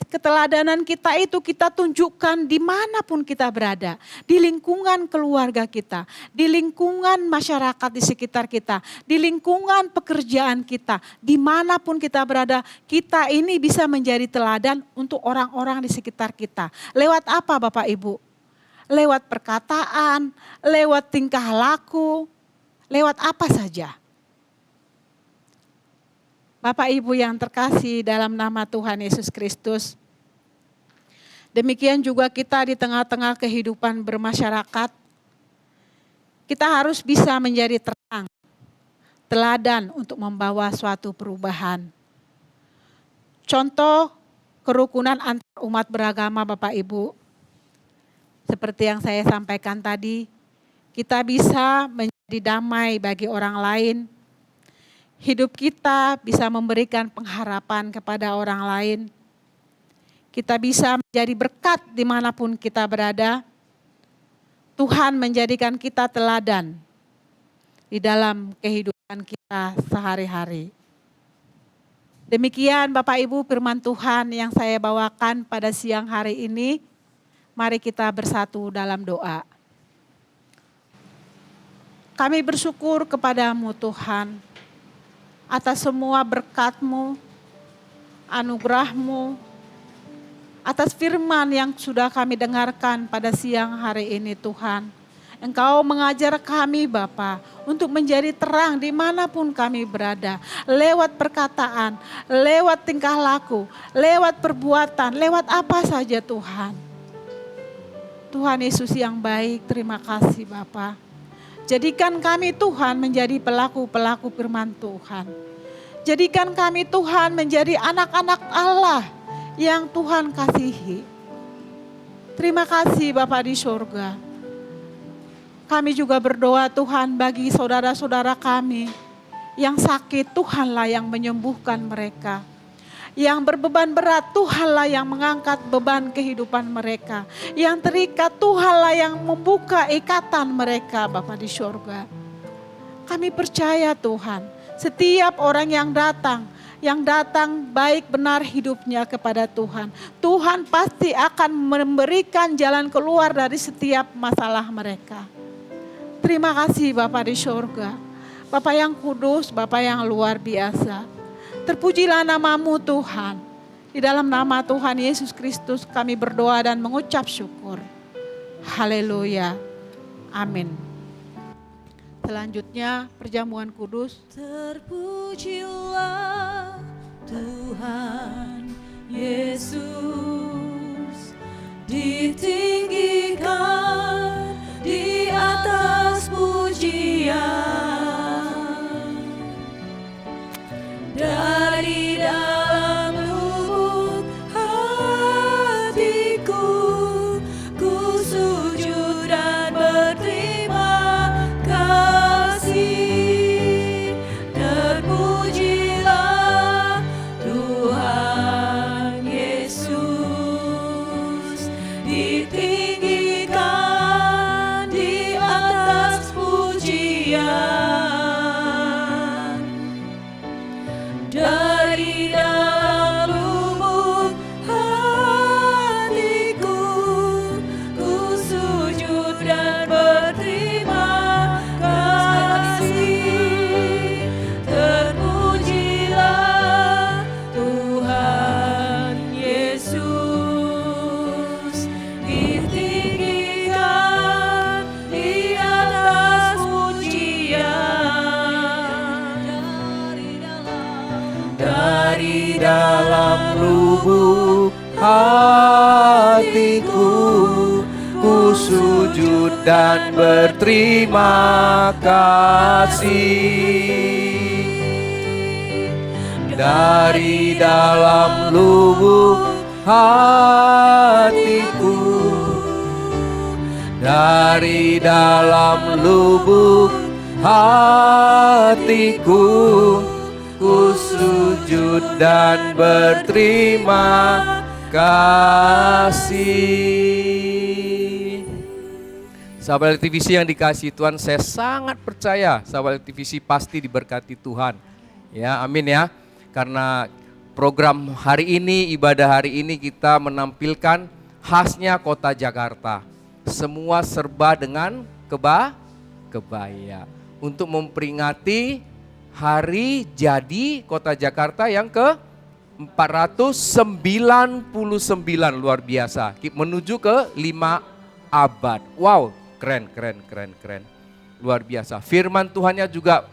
keteladanan kita itu kita tunjukkan dimanapun kita berada. Di lingkungan keluarga kita, di lingkungan masyarakat di sekitar kita, di lingkungan pekerjaan kita. Dimanapun kita berada, kita ini bisa menjadi teladan untuk orang-orang di sekitar kita. Lewat apa Bapak Ibu? Lewat perkataan, lewat tingkah laku, lewat apa saja. Bapak Ibu yang terkasih dalam nama Tuhan Yesus Kristus. Demikian juga kita di tengah-tengah kehidupan bermasyarakat. Kita harus bisa menjadi terang, teladan untuk membawa suatu perubahan. Contoh kerukunan antar umat beragama Bapak Ibu. Seperti yang saya sampaikan tadi, kita bisa menjadi damai bagi orang lain. Hidup kita bisa memberikan pengharapan kepada orang lain. Kita bisa menjadi berkat dimanapun kita berada. Tuhan menjadikan kita teladan di dalam kehidupan kita sehari-hari. Demikian Bapak Ibu firman Tuhan yang saya bawakan pada siang hari ini. Mari kita bersatu dalam doa. Kami bersyukur kepadamu Tuhan, atas semua berkat-Mu, anugerah-Mu, atas firman yang sudah kami dengarkan pada siang hari ini Tuhan. Engkau mengajar kami Bapa untuk menjadi terang dimanapun kami berada. Lewat perkataan, lewat tingkah laku, lewat perbuatan, lewat apa saja Tuhan. Tuhan Yesus yang baik, terima kasih Bapa. Jadikan kami Tuhan menjadi pelaku-pelaku firman Tuhan. Jadikan kami Tuhan menjadi anak-anak Allah yang Tuhan kasihi. Terima kasih Bapa di surga. Kami juga berdoa Tuhan bagi saudara-saudara kami yang sakit, Tuhanlah yang menyembuhkan mereka. Yang berbeban berat, Tuhanlah yang mengangkat beban kehidupan mereka. Yang terikat, Tuhanlah yang membuka ikatan mereka, Bapa di surga. Kami percaya Tuhan, setiap orang yang datang baik benar hidupnya kepada Tuhan. Tuhan pasti akan memberikan jalan keluar dari setiap masalah mereka. Terima kasih Bapa di surga. Bapa yang kudus, Bapa yang luar biasa. Terpujilah namamu Tuhan. Di dalam nama Tuhan Yesus Kristus kami berdoa dan mengucap syukur. Haleluya. Amin. Selanjutnya perjamuan kudus. Terpujilah Tuhan Yesus, ditinggikan di atas pujian. Dari dalam lubuk hatiku, ku sujud dan berterima kasih. Terpujilah Tuhan Yesus. hatiku, ku sujud dan berterima kasih. Dari dalam lubuk hatiku, dari dalam lubuk hatiku, ku sujud dan berterima kasih. Sahabat LTVC yang dikasihi Tuhan, saya sangat percaya sahabat LTVC pasti diberkati Tuhan. Ya, amin ya. Karena program hari ini, ibadah hari ini kita menampilkan khasnya kota Jakarta. Semua serba dengan kebaya. Untuk memperingati hari jadi kota Jakarta yang ke 499, luar biasa. Menuju ke 5 abad. Wow, keren. Luar biasa. Firman Tuhannya juga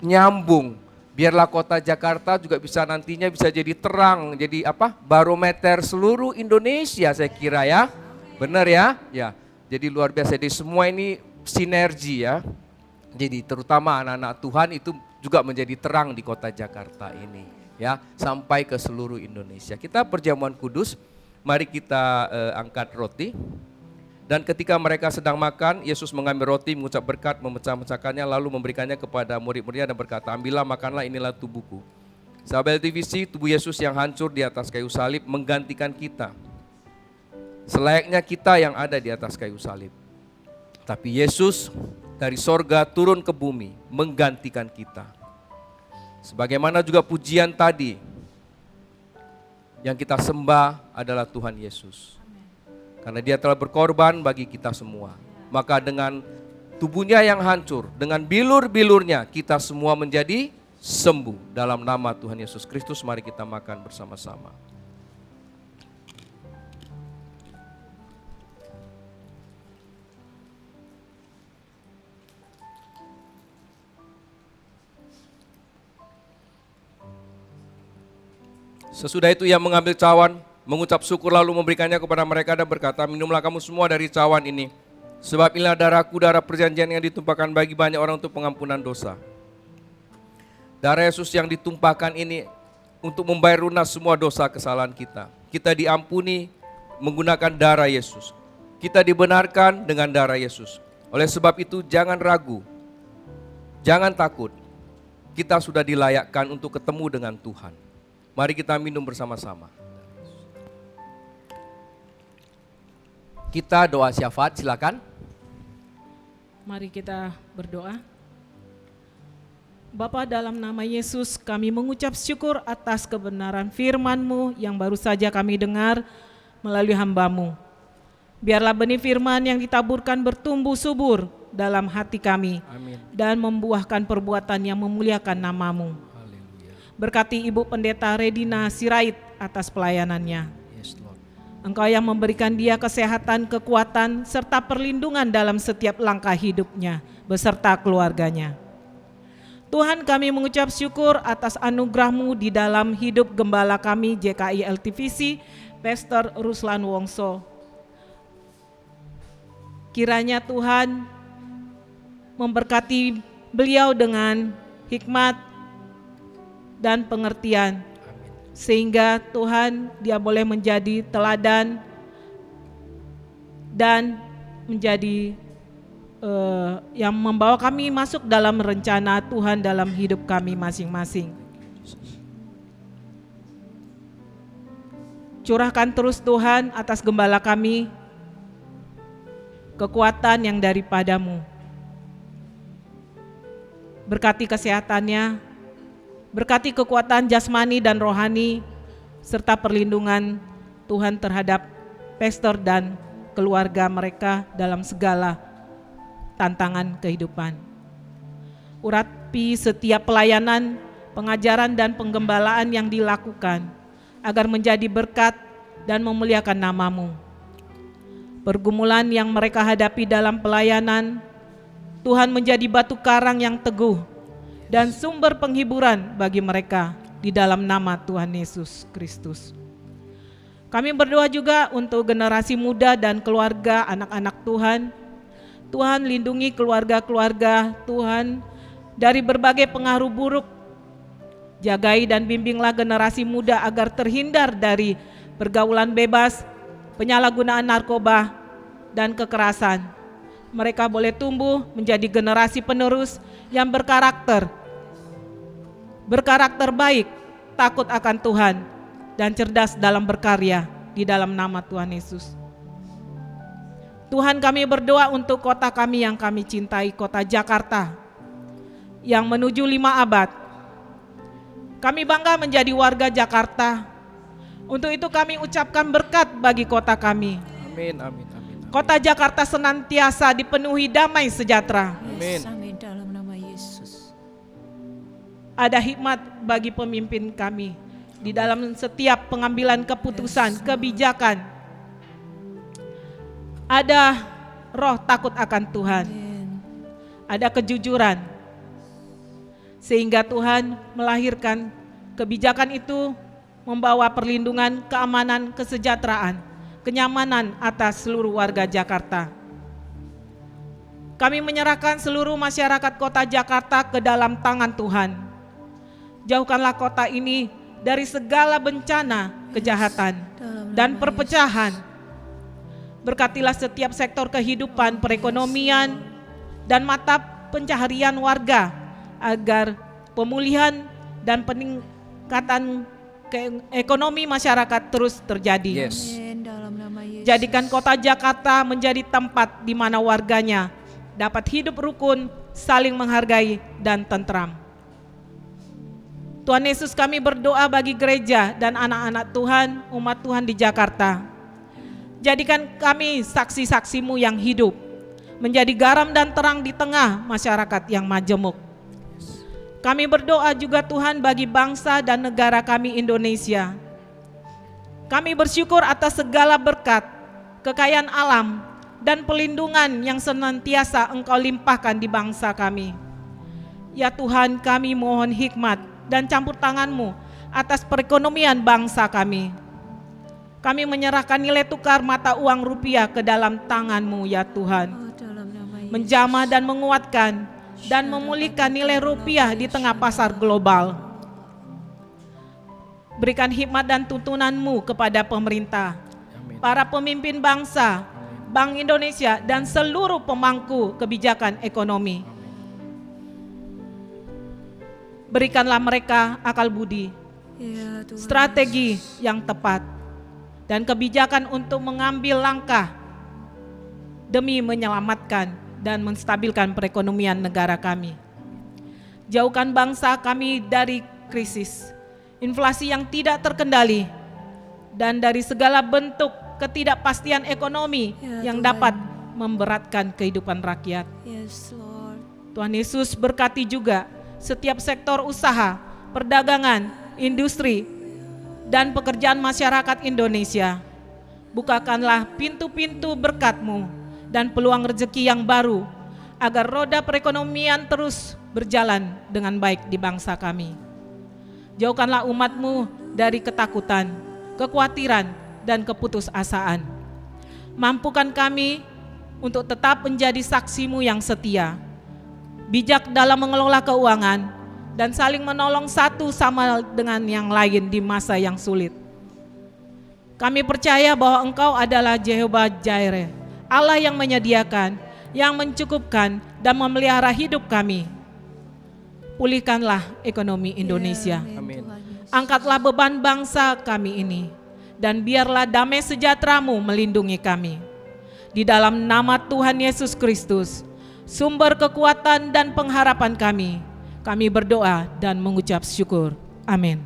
nyambung. Biarlah kota Jakarta juga bisa nantinya bisa jadi terang, jadi barometer seluruh Indonesia saya kira ya. Benar ya? Ya. Jadi luar biasa. Jadi semua ini sinergi ya. Jadi terutama anak-anak Tuhan itu juga menjadi terang di kota Jakarta ini ya, sampai ke seluruh Indonesia. Kita perjamuan kudus, mari kita angkat roti. Dan ketika mereka sedang makan, Yesus mengambil roti, mengucap berkat, memecah-mecahkannya, lalu memberikannya kepada murid-muridnya dan berkata, ambillah, makanlah, inilah tubuhku. Sahabat LTVC, tubuh Yesus yang hancur di atas kayu salib menggantikan kita. Selayaknya kita yang ada di atas kayu salib. Tapi Yesus dari sorga turun ke bumi menggantikan kita. Sebagaimana juga pujian tadi, yang kita sembah adalah Tuhan Yesus. Karena dia telah berkorban bagi kita semua. Maka dengan tubuhnya yang hancur, dengan bilur-bilurnya kita semua menjadi sembuh. Dalam nama Tuhan Yesus Kristus mari kita makan bersama-sama. Sesudah itu ia mengambil cawan, mengucap syukur lalu memberikannya kepada mereka dan berkata, minumlah kamu semua dari cawan ini. Sebab inilah darahku, darah perjanjian yang ditumpahkan bagi banyak orang untuk pengampunan dosa. Darah Yesus yang ditumpahkan ini untuk membayar lunas semua dosa kesalahan kita. Kita diampuni menggunakan darah Yesus. Kita dibenarkan dengan darah Yesus. Oleh sebab itu jangan ragu, jangan takut. Kita sudah dilayakkan untuk ketemu dengan Tuhan. Mari kita minum bersama-sama. Kita doa syafaat, silakan. Mari kita berdoa. Bapa, dalam nama Yesus kami mengucap syukur atas kebenaran firman-Mu yang baru saja kami dengar melalui hamba-Mu. Biarlah benih firman yang ditaburkan bertumbuh subur dalam hati kami. Amin. Dan membuahkan perbuatan yang memuliakan nama-Mu. Haleluya. Berkati Ibu Pendeta Redina Sirait atas pelayanannya. Yes, Lord. Engkau yang memberikan dia kesehatan, kekuatan, serta perlindungan dalam setiap langkah hidupnya, beserta keluarganya. Tuhan, kami mengucap syukur atas anugerah-Mu di dalam hidup gembala kami JKI LTVC, Pastor Ruslan Wongso. Kiranya Tuhan memberkati beliau dengan hikmat dan pengertian, sehingga Tuhan dia boleh menjadi teladan dan menjadi yang membawa kami masuk dalam rencana Tuhan dalam hidup kami masing-masing. Curahkan terus Tuhan atas gembala kami kekuatan yang daripada-Mu. Berkati kesehatannya, berkati kekuatan jasmani dan rohani, serta perlindungan Tuhan terhadap pastor dan keluarga mereka dalam segala tantangan kehidupan. Urapi setiap pelayanan, pengajaran dan penggembalaan yang dilakukan, agar menjadi berkat dan memuliakan nama-Mu. Pergumulan yang mereka hadapi dalam pelayanan, Tuhan menjadi batu karang yang teguh dan sumber penghiburan bagi mereka di dalam nama Tuhan Yesus Kristus. Kami berdoa juga untuk generasi muda dan keluarga anak-anak Tuhan. Tuhan lindungi keluarga-keluarga Tuhan dari berbagai pengaruh buruk. Jagai dan bimbinglah generasi muda agar terhindar dari pergaulan bebas, penyalahgunaan narkoba, dan kekerasan. Mereka boleh tumbuh menjadi generasi penerus yang berkarakter baik, takut akan Tuhan, dan cerdas dalam berkarya di dalam nama Tuhan Yesus. Tuhan, kami berdoa untuk kota kami yang kami cintai, kota Jakarta, yang menuju 5 abad. Kami bangga menjadi warga Jakarta. Untuk itu kami ucapkan berkat bagi kota kami. Amin, amin, amin. Kota Jakarta senantiasa dipenuhi damai sejahtera. Amin. Amin dalam nama Yesus. Ada hikmat bagi pemimpin kami di dalam setiap pengambilan keputusan, kebijakan. Ada roh takut akan Tuhan, ada kejujuran, sehingga Tuhan melahirkan kebijakan itu membawa perlindungan, keamanan, kesejahteraan, kenyamanan atas seluruh warga Jakarta. Kami menyerahkan seluruh masyarakat kota Jakarta ke dalam tangan Tuhan. Jauhkanlah kota ini dari segala bencana, kejahatan, dan perpecahan. Berkatilah setiap sektor kehidupan, perekonomian, dan mata pencaharian warga agar pemulihan dan peningkatan ekonomi masyarakat terus terjadi. Yes. Amin dalam nama Yesus. Jadikan kota Jakarta menjadi tempat di mana warganya dapat hidup rukun, saling menghargai, dan tentram. Tuhan Yesus, kami berdoa bagi gereja dan anak-anak Tuhan, umat Tuhan di Jakarta. Jadikan kami saksi-saksi-Mu yang hidup, menjadi garam dan terang di tengah masyarakat yang majemuk. Kami berdoa juga Tuhan bagi bangsa dan negara kami Indonesia. Kami bersyukur atas segala berkat, kekayaan alam, dan pelindungan yang senantiasa Engkau limpahkan di bangsa kami. Ya Tuhan, kami mohon hikmat dan campur tangan-Mu atas perekonomian bangsa kami. Kami menyerahkan nilai tukar mata uang rupiah ke dalam tangan-Mu ya Tuhan. Dalam nama Yesus. Menjamah dan menguatkan dan memulihkan nilai rupiah di tengah pasar global. Berikan hikmat dan tuntunan-Mu kepada pemerintah, Amin. para pemimpin bangsa, Bank Indonesia, dan seluruh pemangku kebijakan ekonomi. Berikanlah mereka akal budi, Ya Tuhan. strategi yang tepat, dan kebijakan untuk mengambil langkah demi menyelamatkan dan menstabilkan perekonomian negara kami. Jauhkan bangsa kami dari krisis, inflasi yang tidak terkendali, dan dari segala bentuk ketidakpastian ekonomi Ya yang Tuhan. dapat memberatkan kehidupan rakyat. Yes Lord. Tuhan Yesus berkati juga setiap sektor usaha, perdagangan, industri, dan pekerjaan masyarakat Indonesia. Bukakanlah pintu-pintu berkat-Mu dan peluang rezeki yang baru, agar roda perekonomian terus berjalan dengan baik di bangsa kami. Jauhkanlah umat-Mu dari ketakutan, kekhawatiran, dan keputusasaan. Mampukan kami untuk tetap menjadi saksi-Mu yang setia, bijak dalam mengelola keuangan, dan saling menolong satu sama dengan yang lain di masa yang sulit. Kami percaya bahwa Engkau adalah Jehovah Jireh, Allah yang menyediakan, yang mencukupkan, dan memelihara hidup kami. Pulihkanlah ekonomi Indonesia. Ya, Amin. Tuhan Yesus. Angkatlah beban bangsa kami ini, dan biarlah damai sejahtera-Mu melindungi kami. Di dalam nama Tuhan Yesus Kristus, sumber kekuatan dan pengharapan kami berdoa dan mengucap syukur. Amin.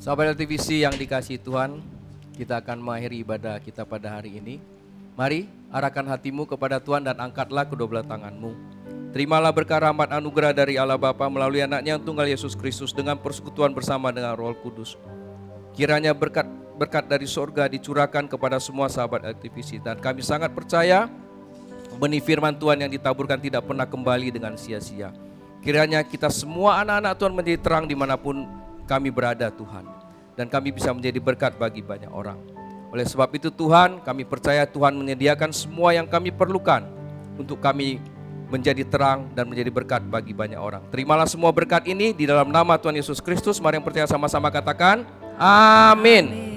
Sahabat LTVC yang dikasihi Tuhan, kita akan mengakhiri ibadah kita pada hari ini. Mari arahkan hatimu kepada Tuhan dan angkatlah kedua belah tanganmu. Terimalah berkah rahmat anugerah dari Allah Bapa melalui anaknya yang tunggal Yesus Kristus dengan persekutuan bersama dengan Roh Kudus. Kiranya berkat dari sorga dicurahkan kepada semua sahabat LTVC, dan kami sangat percaya benih firman Tuhan yang ditaburkan tidak pernah kembali dengan sia-sia. Kiranya kita semua anak-anak Tuhan menjadi terang dimanapun kami berada Tuhan. dan kami bisa menjadi berkat bagi banyak orang. Oleh sebab itu Tuhan, kami percaya Tuhan menyediakan semua yang kami perlukan untuk kami menjadi terang dan menjadi berkat bagi banyak orang. Terimalah semua berkat ini di dalam nama Tuhan Yesus Kristus. Mari yang percaya sama-sama katakan, amin.